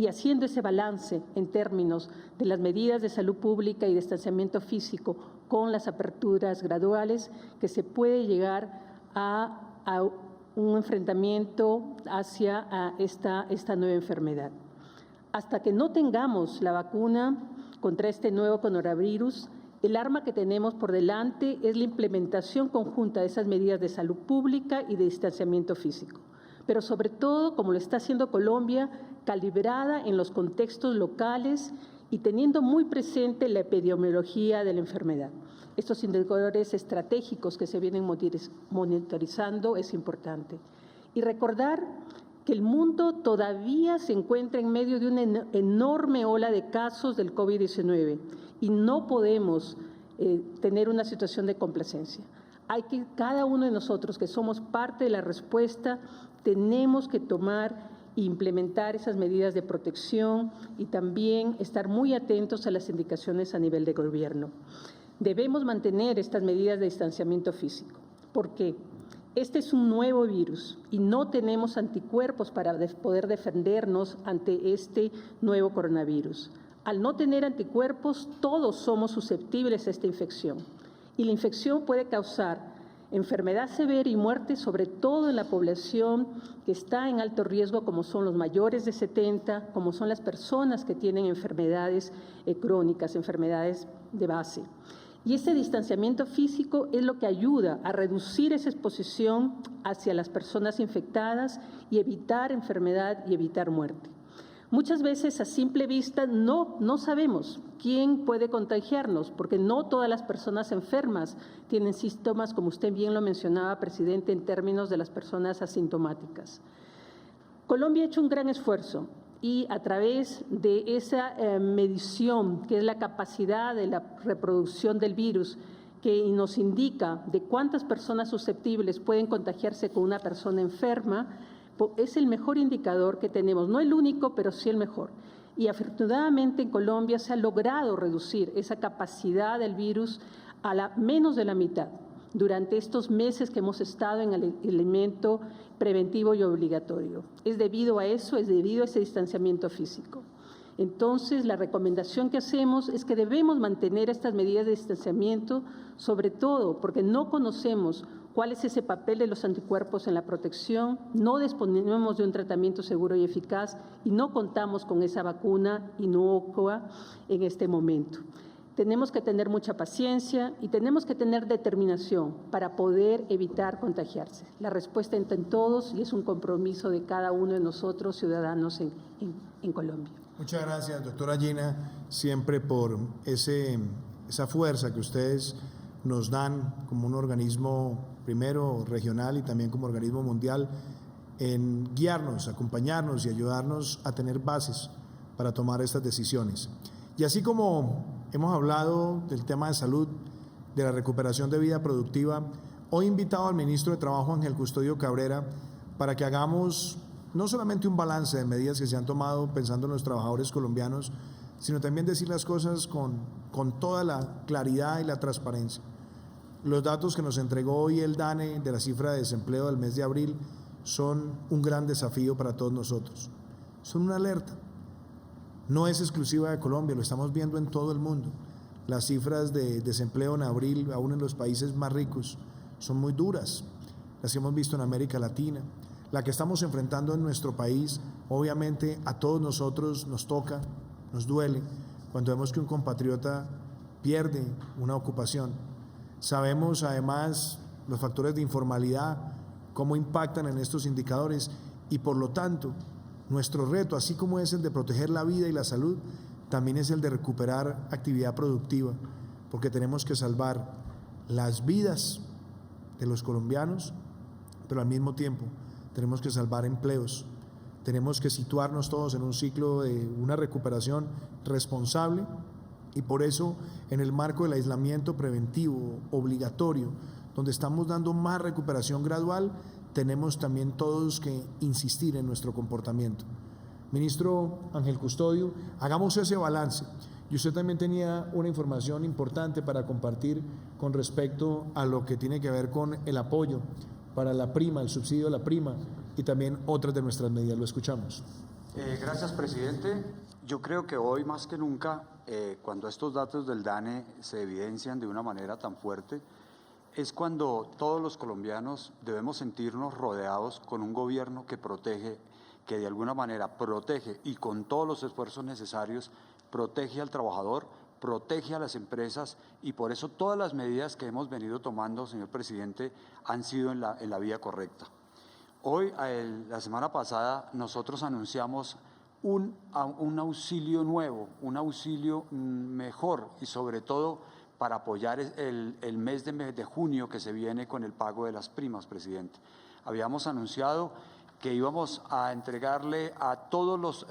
haciendo ese balance en términos de las medidas de salud pública y distanciamiento físico con las aperturas graduales, que se puede llegar a un enfrentamiento hacia esta nueva enfermedad. Hasta que no tengamos la vacuna contra este nuevo coronavirus, el arma que tenemos por delante es la implementación conjunta de esas medidas de salud pública y de distanciamiento físico. Pero sobre todo, como lo está haciendo Colombia, calibrada en los contextos locales y teniendo muy presente la epidemiología de la enfermedad. Estos indicadores estratégicos que se vienen monitorizando es importante. Y recordar que el mundo todavía se encuentra en medio de una enorme ola de casos del COVID-19 y no podemos tener una situación de complacencia. Cada uno de nosotros que somos parte de la respuesta, tenemos que tomar e implementar esas medidas de protección y también estar muy atentos a las indicaciones a nivel de gobierno. Debemos mantener estas medidas de distanciamiento físico. ¿Por qué? Este es un nuevo virus y no tenemos anticuerpos para poder defendernos ante este nuevo coronavirus. Al no tener anticuerpos, todos somos susceptibles a esta infección. Y la infección puede causar enfermedad severa y muerte, sobre todo en la población que está en alto riesgo, como son los mayores de 70, como son las personas que tienen enfermedades crónicas, enfermedades de base. Y ese distanciamiento físico es lo que ayuda a reducir esa exposición hacia las personas infectadas y evitar enfermedad y evitar muerte. Muchas veces a simple vista no sabemos quién puede contagiarnos, porque no todas las personas enfermas tienen síntomas, como usted bien lo mencionaba, presidente, en términos de las personas asintomáticas. Colombia ha hecho un gran esfuerzo y a través de esa medición, que es la capacidad de la reproducción del virus, que nos indica de cuántas personas susceptibles pueden contagiarse con una persona enferma, es el mejor indicador que tenemos, no el único, pero sí el mejor. Y afortunadamente en Colombia se ha logrado reducir esa capacidad del virus a menos de la mitad durante estos meses que hemos estado en el elemento preventivo y obligatorio. Es debido a eso, es debido a ese distanciamiento físico. Entonces, la recomendación que hacemos es que debemos mantener estas medidas de distanciamiento, sobre todo porque no conocemos cuál es ese papel de los anticuerpos en la protección, no disponemos de un tratamiento seguro y eficaz y no contamos con esa vacuna inocua en este momento. Tenemos que tener mucha paciencia y tenemos que tener determinación para poder evitar contagiarse. La respuesta está en todos y es un compromiso de cada uno de nosotros, ciudadanos en Colombia. Muchas gracias, doctora Gina, siempre por esa fuerza que ustedes nos dan como un organismo, primero regional y también como organismo mundial, en guiarnos, acompañarnos y ayudarnos a tener bases para tomar estas decisiones. Y así como hemos hablado del tema de salud, de la recuperación de vida productiva, hoy he invitado al ministro de Trabajo, Ángel Custodio Cabrera, para que hagamos no solamente un balance de medidas que se han tomado pensando en los trabajadores colombianos, sino también decir las cosas con toda la claridad y la transparencia. Los datos que nos entregó hoy el DANE de la cifra de desempleo del mes de abril son un gran desafío para todos nosotros. Son una alerta. No es exclusiva de Colombia, lo estamos viendo en todo el mundo. Las cifras de desempleo en abril, aún en los países más ricos, son muy duras. Las que hemos visto en América Latina. La que estamos enfrentando en nuestro país, obviamente a todos nosotros nos toca, nos duele, cuando vemos que un compatriota pierde una ocupación. Sabemos además los factores de informalidad, cómo impactan en estos indicadores y por lo tanto nuestro reto, así como es el de proteger la vida y la salud, también es el de recuperar actividad productiva, porque tenemos que salvar las vidas de los colombianos, pero al mismo tiempo tenemos que salvar empleos. Tenemos que situarnos todos en un ciclo de una recuperación responsable y por eso en el marco del aislamiento preventivo obligatorio, donde estamos dando más recuperación gradual, tenemos también todos que insistir en nuestro comportamiento. Ministro Ángel Custodio, hagamos ese balance. Y usted también tenía una información importante para compartir con respecto a lo que tiene que ver con el apoyo para la prima, el subsidio de la prima y también otras de nuestras medidas. Lo escuchamos. Gracias, presidente. Yo creo que hoy más que nunca, cuando estos datos del DANE se evidencian de una manera tan fuerte, es cuando todos los colombianos debemos sentirnos rodeados con un gobierno que protege, que de alguna manera protege y con todos los esfuerzos necesarios protege al trabajador, protege a las empresas y por eso todas las medidas que hemos venido tomando, señor presidente, han sido en la vía correcta. Hoy, la semana pasada, nosotros anunciamos un auxilio nuevo, un auxilio mejor y sobre todo para apoyar el mes de junio que se viene con el pago de las primas, presidente. Habíamos anunciado que íbamos a entregarle a todas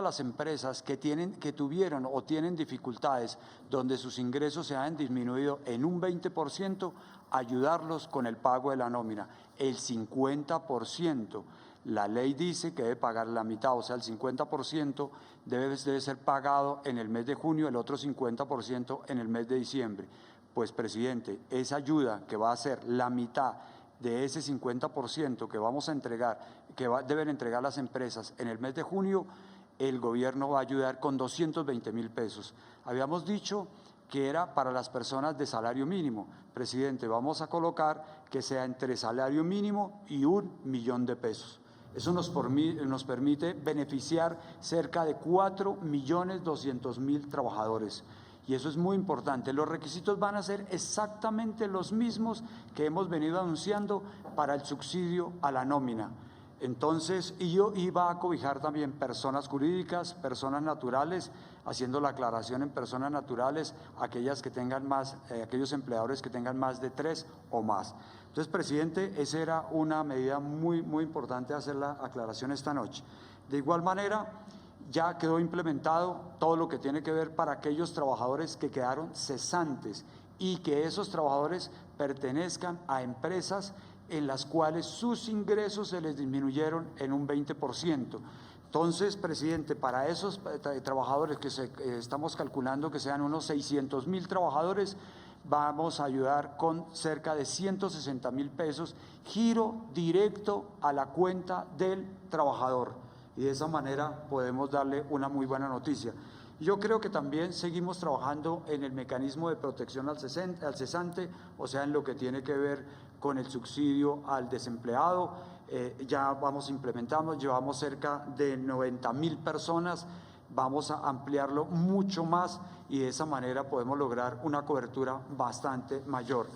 las empresas que tuvieron o tienen dificultades donde sus ingresos se han disminuido en un 20%, ayudarlos con el pago de la nómina. El 50%, la ley dice que debe pagar la mitad, o sea, el 50% debe ser pagado en el mes de junio, el otro 50% en el mes de diciembre. Pues, presidente, esa ayuda que va a ser la mitad de ese 50% que vamos a entregar, deben entregar las empresas en el mes de junio, el gobierno va a ayudar con 220.000 pesos. Habíamos dicho que era para las personas de salario mínimo. Presidente, vamos a colocar que sea entre salario mínimo y 1.000.000 de pesos. Eso nos permite beneficiar cerca de 4.200.000 trabajadores. Y eso es muy importante. Los requisitos van a ser exactamente los mismos que hemos venido anunciando para el subsidio a la nómina. Entonces, y va a cobijar también personas jurídicas, personas naturales, haciendo la aclaración en personas naturales, aquellas que tengan más, aquellos empleadores que tengan más de 3 o más. Entonces, presidente, esa era una medida muy, muy importante hacer la aclaración esta noche. De igual manera, ya quedó implementado todo lo que tiene que ver para aquellos trabajadores que quedaron cesantes y que esos trabajadores pertenezcan a empresas en las cuales sus ingresos se les disminuyeron en un 20%. Entonces, presidente, para esos trabajadores que estamos calculando que sean unos 600.000 trabajadores, vamos a ayudar con cerca de 160.000 pesos, giro directo a la cuenta del trabajador. Y de esa manera podemos darle una muy buena noticia. Yo creo que también seguimos trabajando en el mecanismo de protección al cesante, o sea, en lo que tiene que ver con el subsidio al desempleado. Ya vamos implementando, llevamos cerca de 90.000 personas, vamos a ampliarlo mucho más y de esa manera podemos lograr una cobertura bastante mayor.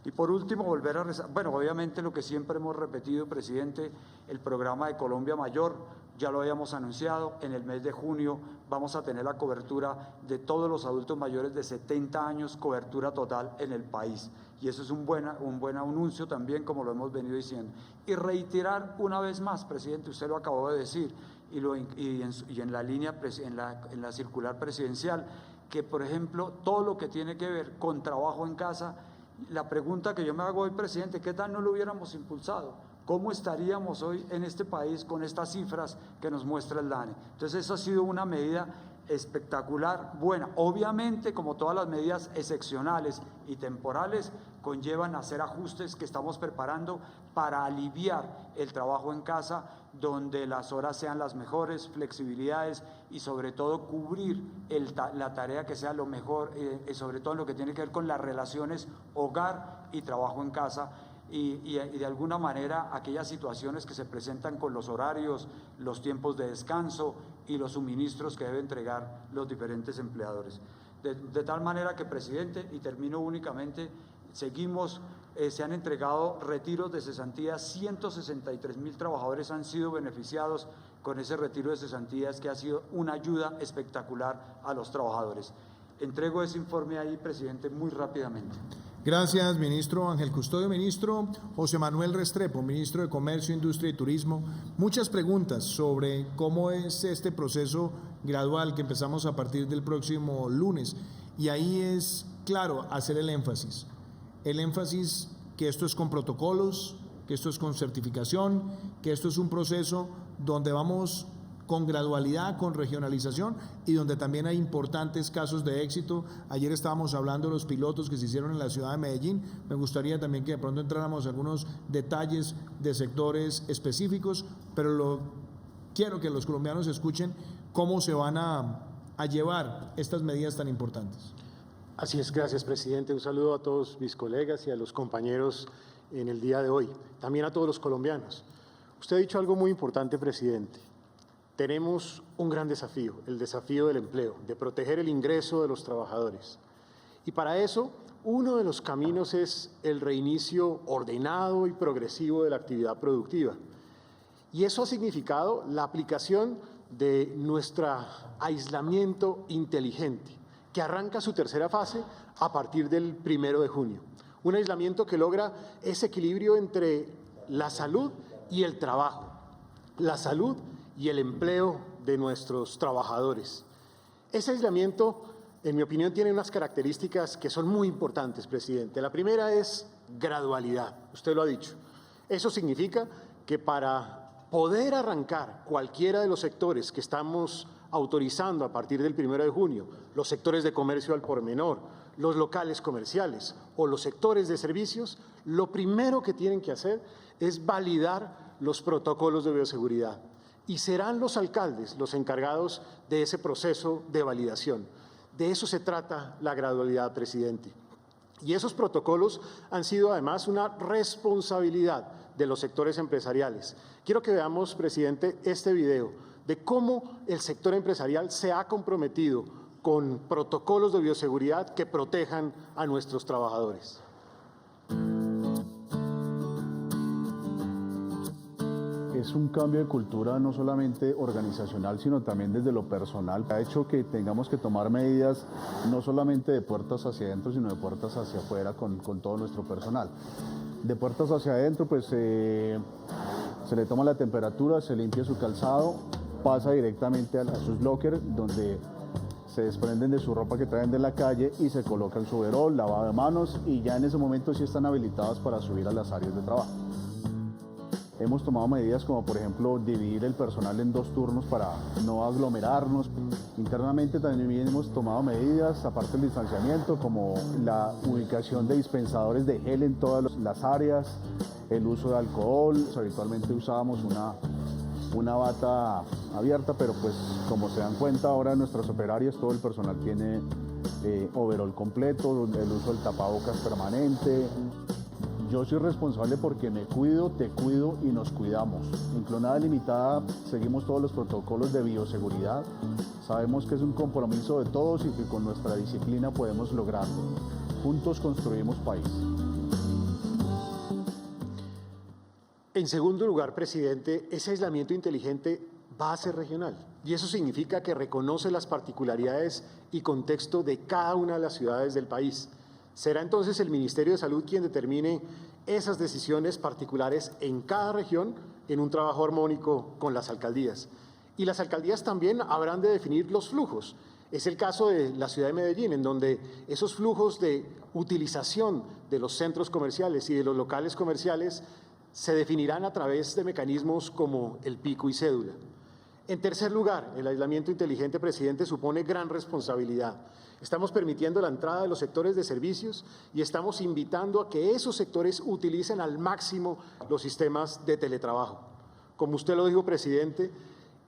Y por último, volver a bueno, obviamente lo que siempre hemos repetido, presidente, el programa de Colombia Mayor, ya lo habíamos anunciado, en el mes de junio vamos a tener la cobertura de todos los adultos mayores de 70 años, cobertura total en el país. Y eso es un buen anuncio también, como lo hemos venido diciendo. Y reiterar una vez más, presidente, usted lo acabó de decir, en la línea, en la circular presidencial, que por ejemplo, todo lo que tiene que ver con trabajo en casa, La pregunta que yo me hago hoy, presidente, ¿qué tal no lo hubiéramos impulsado? ¿Cómo estaríamos hoy en este país con estas cifras que nos muestra el DANE? Entonces, esa ha sido una medida espectacular, buena. Obviamente, como todas las medidas excepcionales y temporales, conllevan hacer ajustes que estamos preparando para aliviar el trabajo en casa, donde las horas sean las mejores, flexibilidades y sobre todo cubrir la tarea que sea lo mejor, sobre todo en lo que tiene que ver con las relaciones hogar y trabajo en casa. Y de alguna manera aquellas situaciones que se presentan con los horarios, los tiempos de descanso y los suministros que deben entregar los diferentes empleadores. De tal manera que, presidente, y termino únicamente, seguimos, se han entregado retiros de cesantía, 163.000 trabajadores han sido beneficiados con ese retiro de cesantías que ha sido una ayuda espectacular a los trabajadores. Entrego ese informe ahí, presidente, muy rápidamente. Gracias, ministro Ángel Custodio. Ministro José Manuel Restrepo, ministro de Comercio, Industria y Turismo. Muchas preguntas sobre cómo es este proceso gradual que empezamos a partir del próximo lunes. Y ahí es claro hacer el énfasis que esto es con protocolos, que esto es con certificación, que esto es un proceso donde vamos con gradualidad, con regionalización y donde también hay importantes casos de éxito. Ayer estábamos hablando de los pilotos que se hicieron en la ciudad de Medellín. Me gustaría también que de pronto entráramos a algunos detalles de sectores específicos, pero quiero que los colombianos escuchen cómo se van a llevar estas medidas tan importantes. Así es, gracias, presidente. Un saludo a todos mis colegas y a los compañeros en el día de hoy, también a todos los colombianos. Usted ha dicho algo muy importante, presidente. Tenemos un gran desafío, el desafío del empleo, de proteger el ingreso de los trabajadores. Y para eso, uno de los caminos es el reinicio ordenado y progresivo de la actividad productiva. Y eso ha significado la aplicación de nuestro aislamiento inteligente, que arranca su tercera fase a partir del 1 de junio. Un aislamiento que logra ese equilibrio entre la salud y el trabajo, la salud y el empleo de nuestros trabajadores. Ese aislamiento, en mi opinión, tiene unas características que son muy importantes, presidente. La primera es gradualidad, usted lo ha dicho. Eso significa que para poder arrancar cualquiera de los sectores que estamos autorizando a partir del 1 de junio, los sectores de comercio al por menor, los locales comerciales o los sectores de servicios, lo primero que tienen que hacer es validar los protocolos de bioseguridad. Y serán los alcaldes los encargados de ese proceso de validación. De eso se trata la gradualidad, presidente. Y esos protocolos han sido además una responsabilidad de los sectores empresariales. Quiero que veamos, presidente, este video de cómo el sector empresarial se ha comprometido con protocolos de bioseguridad que protejan a nuestros trabajadores. Es un cambio de cultura no solamente organizacional, sino también desde lo personal. Ha hecho que tengamos que tomar medidas no solamente de puertas hacia adentro, sino de puertas hacia afuera con todo nuestro personal. De puertas hacia adentro, pues se le toma la temperatura, se limpia su calzado, pasa directamente a sus lockers, donde se desprenden de su ropa que traen de la calle y se colocan su overol, lavado de manos, y ya en ese momento sí están habilitados para subir a las áreas de trabajo. Hemos tomado medidas como, por ejemplo, dividir el personal en 2 turnos para no aglomerarnos. Internamente también hemos tomado medidas, aparte del distanciamiento, como la ubicación de dispensadores de gel en todas las áreas, el uso de alcohol. Habitualmente usábamos una bata abierta, pero pues como se dan cuenta ahora en nuestras operarias, todo el personal tiene overol completo, el uso del tapabocas permanente. Yo soy responsable porque me cuido, te cuido y nos cuidamos. En Clonada Limitada seguimos todos los protocolos de bioseguridad. Sabemos que es un compromiso de todos y que con nuestra disciplina podemos lograrlo. Juntos construimos país. En segundo lugar, presidente, ese aislamiento inteligente va a ser regional. Y eso significa que reconoce las particularidades y contexto de cada una de las ciudades del país. Será entonces el Ministerio de Salud quien determine esas decisiones particulares en cada región en un trabajo armónico con las alcaldías. Y las alcaldías también habrán de definir los flujos Es el caso de la ciudad de Medellín, en donde esos flujos de utilización de los centros comerciales y de los locales comerciales se definirán a través de mecanismos como el pico y cédula. En tercer lugar, el aislamiento inteligente, presidente, supone gran responsabilidad. Estamos permitiendo la entrada de los sectores de servicios y estamos invitando a que esos sectores utilicen al máximo los sistemas de teletrabajo. Como usted lo dijo, presidente,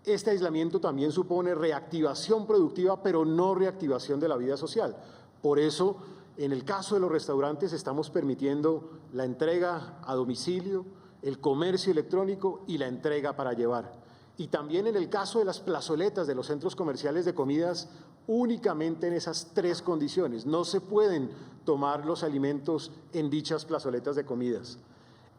este aislamiento también supone reactivación productiva, pero no reactivación de la vida social. Por eso, en el caso de los restaurantes, estamos permitiendo la entrega a domicilio, el comercio electrónico y la entrega para llevar. Y también en el caso de las plazoletas de los centros comerciales de comidas, únicamente en esas tres condiciones. No se pueden tomar los alimentos en dichas plazoletas de comidas.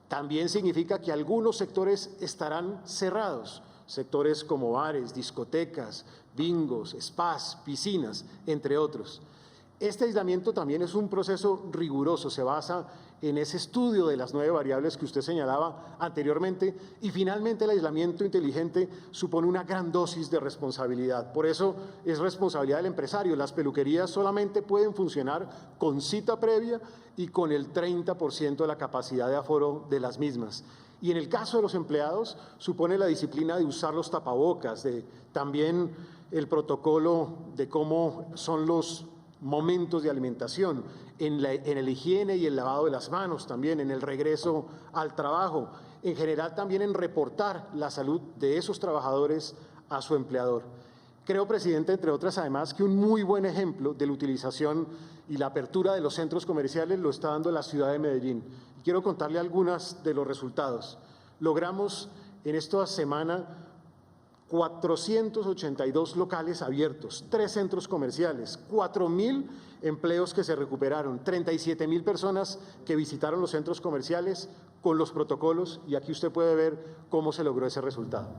También significa que algunos sectores estarán cerrados, sectores como bares, discotecas, bingos, spas, piscinas, entre otros. Este aislamiento también es un proceso riguroso, se basa en ese estudio de las 9 variables que usted señalaba anteriormente y finalmente el aislamiento inteligente supone una gran dosis de responsabilidad. Por eso es responsabilidad del empresario. Las peluquerías solamente pueden funcionar con cita previa y con el 30% de la capacidad de aforo de las mismas. Y en el caso de los empleados supone la disciplina de usar los tapabocas, también el protocolo de cómo son los momentos de alimentación, en la higiene y el lavado de las manos también, en el regreso al trabajo, en general también en reportar la salud de esos trabajadores a su empleador. Creo, presidente, entre otras, además, que un muy buen ejemplo de la utilización y la apertura de los centros comerciales lo está dando la ciudad de Medellín. Y quiero contarle algunos de los resultados. Logramos en esta semana 482 locales abiertos, 3 centros comerciales, 4.000 empleos que se recuperaron, 37.000 personas que visitaron los centros comerciales con los protocolos y aquí usted puede ver cómo se logró ese resultado.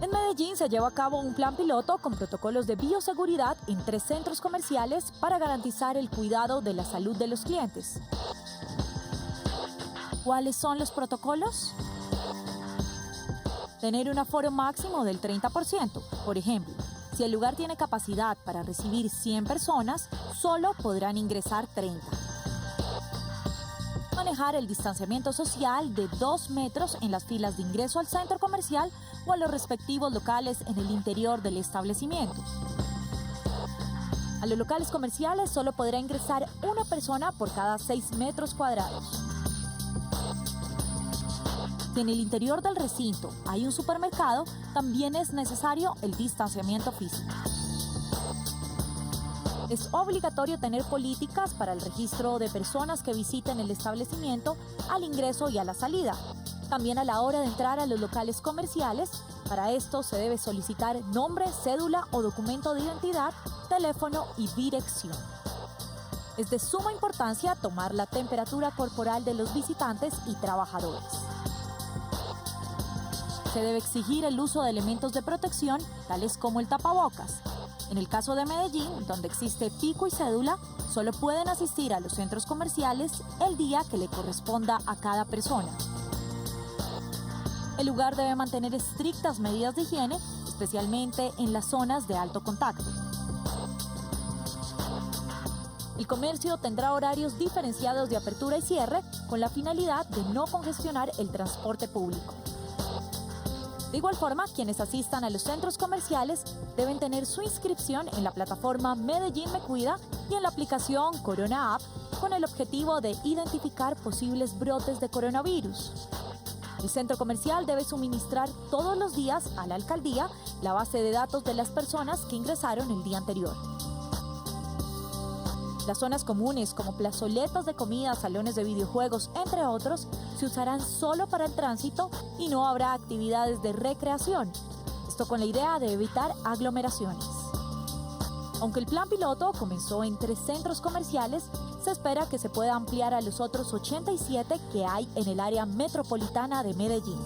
En Medellín se lleva a cabo un plan piloto con protocolos de bioseguridad en 3 centros comerciales para garantizar el cuidado de la salud de los clientes. ¿Cuáles son los protocolos? Tener un aforo máximo del 30%. Por ejemplo, si el lugar tiene capacidad para recibir 100 personas, solo podrán ingresar 30. Manejar el distanciamiento social de 2 metros en las filas de ingreso al centro comercial o a los respectivos locales en el interior del establecimiento. A los locales comerciales solo podrá ingresar una persona por cada 6 metros cuadrados. Si en el interior del recinto hay un supermercado, también es necesario el distanciamiento físico. Es obligatorio tener políticas para el registro de personas que visiten el establecimiento al ingreso y a la salida. También a la hora de entrar a los locales comerciales, para esto se debe solicitar nombre, cédula o documento de identidad, teléfono y dirección. Es de suma importancia tomar la temperatura corporal de los visitantes y trabajadores. Se debe exigir el uso de elementos de protección, tales como el tapabocas. En el caso de Medellín, donde existe pico y cédula, solo pueden asistir a los centros comerciales el día que le corresponda a cada persona. El lugar debe mantener estrictas medidas de higiene, especialmente en las zonas de alto contacto. El comercio tendrá horarios diferenciados de apertura y cierre con la finalidad de no congestionar el transporte público. De igual forma, quienes asistan a los centros comerciales deben tener su inscripción en la plataforma Medellín Me Cuida y en la aplicación Corona App con el objetivo de identificar posibles brotes de coronavirus. El centro comercial debe suministrar todos los días a la alcaldía la base de datos de las personas que ingresaron el día anterior. Las zonas comunes como plazoletas de comida, salones de videojuegos, entre otros, se usarán solo para el tránsito y no habrá actividades de recreación. Esto con la idea de evitar aglomeraciones. Aunque el plan piloto comenzó en 3 centros comerciales, se espera que se pueda ampliar a los otros 87 que hay en el área metropolitana de Medellín.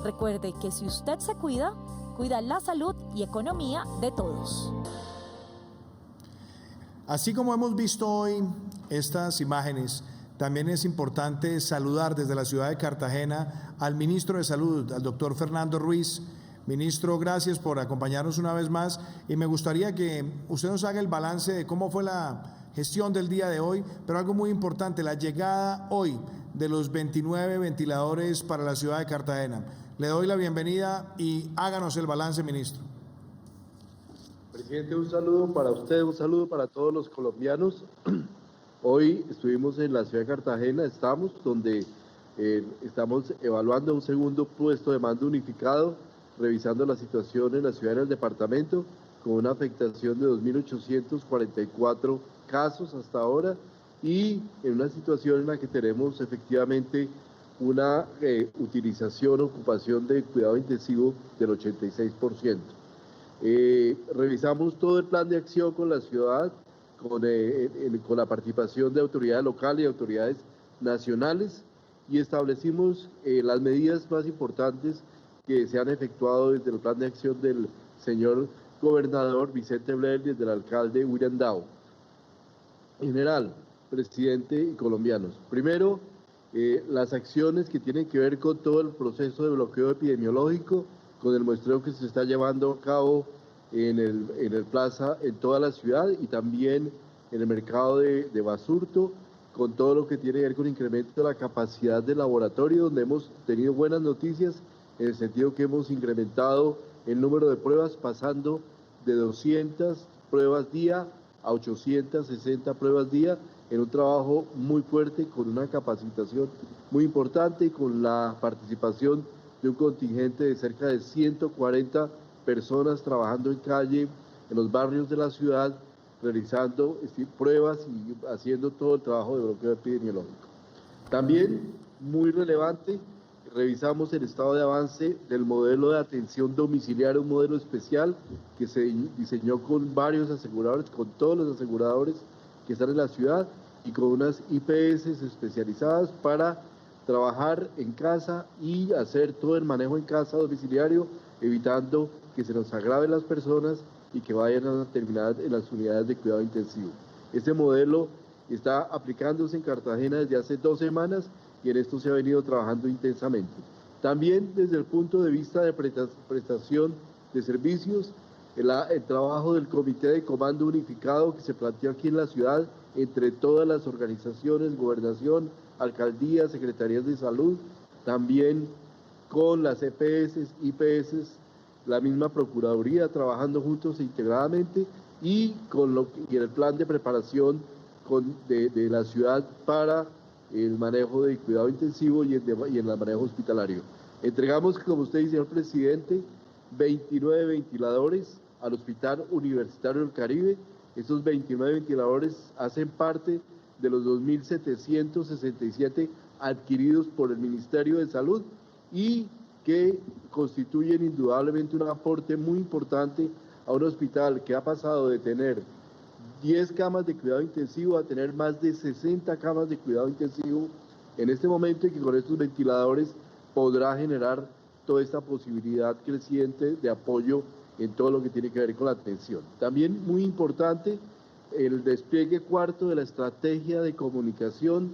Recuerde que si usted se cuida, cuida la salud y economía de todos. Así como hemos visto hoy estas imágenes también es importante saludar desde la ciudad de Cartagena al ministro de Salud, al doctor Fernando Ruiz. Ministro, gracias por acompañarnos una vez más y me gustaría que usted nos haga el balance de cómo fue la gestión del día de hoy, pero algo muy importante, la llegada hoy de los 29 ventiladores para la ciudad de Cartagena. Le doy la bienvenida y háganos el balance, ministro. Presidente, un saludo para usted, un saludo para todos los colombianos. Hoy estuvimos en la ciudad de Cartagena, donde estamos evaluando un segundo puesto de mando unificado, revisando la situación en la ciudad y en el departamento, con una afectación de 2.844 casos hasta ahora, y en una situación en la que tenemos efectivamente una ocupación de cuidado intensivo del 86%. Revisamos todo el plan de acción con la ciudad, con la participación de autoridades locales y autoridades nacionales, y establecimos las medidas más importantes que se han efectuado desde el plan de acción del señor gobernador Vicente Blair y del alcalde William Dow. En general, presidente y colombianos, primero, las acciones que tienen que ver con todo el proceso de bloqueo epidemiológico, con el muestreo que se está llevando a cabo en el plaza, en toda la ciudad y también en el mercado de Basurto, con todo lo que tiene que ver con incremento de la capacidad del laboratorio, donde hemos tenido buenas noticias, en el sentido que hemos incrementado el número de pruebas, pasando de 200 pruebas día a 860 pruebas día, en un trabajo muy fuerte, con una capacitación muy importante y con la participación de un contingente de cerca de 140 personas trabajando en calle, en los barrios de la ciudad, realizando pruebas y haciendo todo el trabajo de bloqueo epidemiológico. También, muy relevante, revisamos el estado de avance del modelo de atención domiciliaria, un modelo especial que se diseñó con varios aseguradores, con todos los aseguradores que están en la ciudad y con unas IPS especializadas para trabajar en casa y hacer todo el manejo en casa domiciliario, evitando que se nos agraven las personas y que vayan a terminar en las unidades de cuidado intensivo. Este modelo está aplicándose en Cartagena desde hace 2 semanas y en esto se ha venido trabajando intensamente. También desde el punto de vista de prestación de servicios, el trabajo del Comité de Comando Unificado que se planteó aquí en la ciudad entre todas las organizaciones, gobernación, alcaldías, secretarías de salud, también con las EPS, IPS, la misma Procuraduría, trabajando juntos e integradamente, y el plan de preparación de la ciudad para el manejo de cuidado intensivo y el manejo hospitalario. Entregamos, como usted dice, señor presidente, 29 ventiladores al Hospital Universitario del Caribe. Estos 29 ventiladores hacen parte de los 2.767 adquiridos por el Ministerio de Salud y que constituyen indudablemente un aporte muy importante a un hospital que ha pasado de tener 10 camas de cuidado intensivo a tener más de 60 camas de cuidado intensivo en este momento, y que con estos ventiladores podrá generar toda esta posibilidad creciente de apoyo en todo lo que tiene que ver con la atención. También muy importante el despliegue cuarto de la estrategia de comunicación,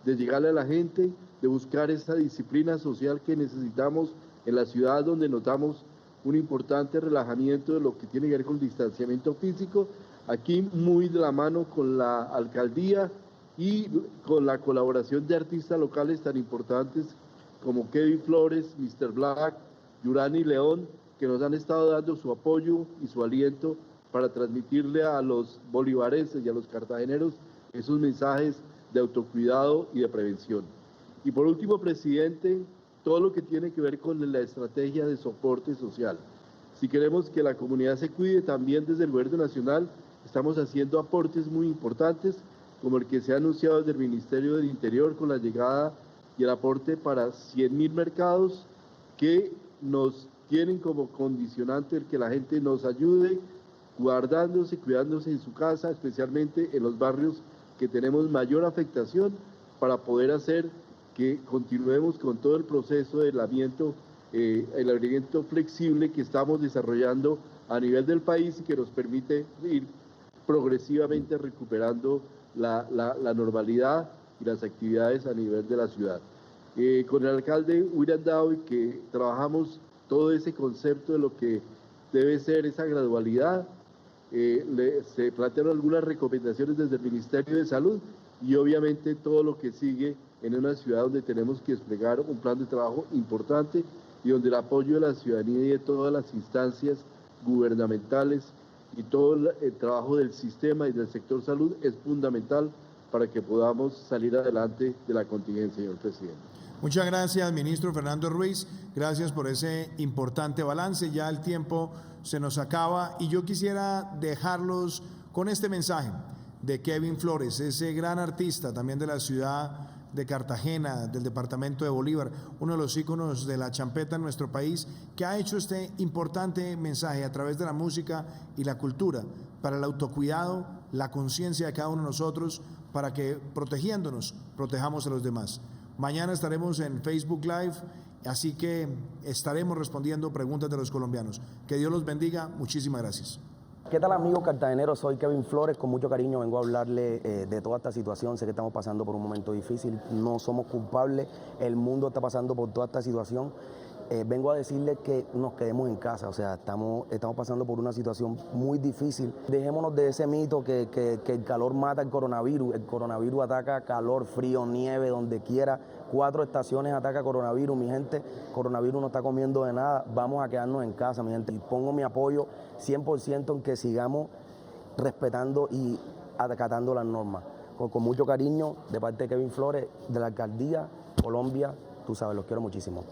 de llegarle a la gente, de buscar esa disciplina social que necesitamos en la ciudad, donde notamos un importante relajamiento de lo que tiene que ver con el distanciamiento físico, aquí muy de la mano con la alcaldía y con la colaboración de artistas locales tan importantes como Kevin Flores, Mr. Black, Yurani León, que nos han estado dando su apoyo y su aliento para transmitirle a los bolivarenses y a los cartageneros esos mensajes de autocuidado y de prevención. Y por último, presidente, todo lo que tiene que ver con la estrategia de soporte social. Si queremos que la comunidad se cuide, también desde el Gobierno Nacional estamos haciendo aportes muy importantes, como el que se ha anunciado desde el Ministerio del Interior con la llegada y el aporte para 100.000 mercados que nos tienen como condicionante el que la gente nos ayude guardándose, cuidándose en su casa, especialmente en los barrios que tenemos mayor afectación, para poder hacer que continuemos con todo el proceso de aislamiento, el aislamiento flexible que estamos desarrollando a nivel del país y que nos permite ir progresivamente recuperando la normalidad y las actividades a nivel de la ciudad. Con el alcalde William Daoy, que trabajamos todo ese concepto de lo que debe ser esa gradualidad, se plantearon algunas recomendaciones desde el Ministerio de Salud y obviamente todo lo que sigue en una ciudad donde tenemos que desplegar un plan de trabajo importante y donde el apoyo de la ciudadanía y de todas las instancias gubernamentales y todo el trabajo del sistema y del sector salud es fundamental para que podamos salir adelante de la contingencia, señor presidente. Muchas gracias, ministro Fernando Ruiz. Gracias por ese importante balance. Ya el tiempo se nos acaba y yo quisiera dejarlos con este mensaje de Kevin Flores, ese gran artista también de la ciudad de Cartagena, del departamento de Bolívar, uno de los íconos de la champeta en nuestro país, que ha hecho este importante mensaje a través de la música y la cultura para el autocuidado, la conciencia de cada uno de nosotros, para que protegiéndonos, protejamos a los demás. Mañana estaremos en Facebook Live, así que estaremos respondiendo preguntas de los colombianos. Que Dios los bendiga. Muchísimas gracias. ¿Qué tal, amigos cartageneros? Soy Kevin Flores, con mucho cariño vengo a hablarle de toda esta situación. Sé que estamos pasando por un momento difícil, no somos culpables, el mundo está pasando por toda esta situación. Vengo a decirles que nos quedemos en casa, o sea, estamos pasando por una situación muy difícil. Dejémonos de ese mito que el calor mata el coronavirus ataca calor, frío, nieve, donde quiera. 4 estaciones ataca coronavirus, mi gente, coronavirus no está comiendo de nada, vamos a quedarnos en casa, mi gente. Y pongo mi apoyo 100% en que sigamos respetando y acatando las normas. Con mucho cariño, de parte de Kevin Flores, de la Alcaldía Colombia, tú sabes, los quiero muchísimo.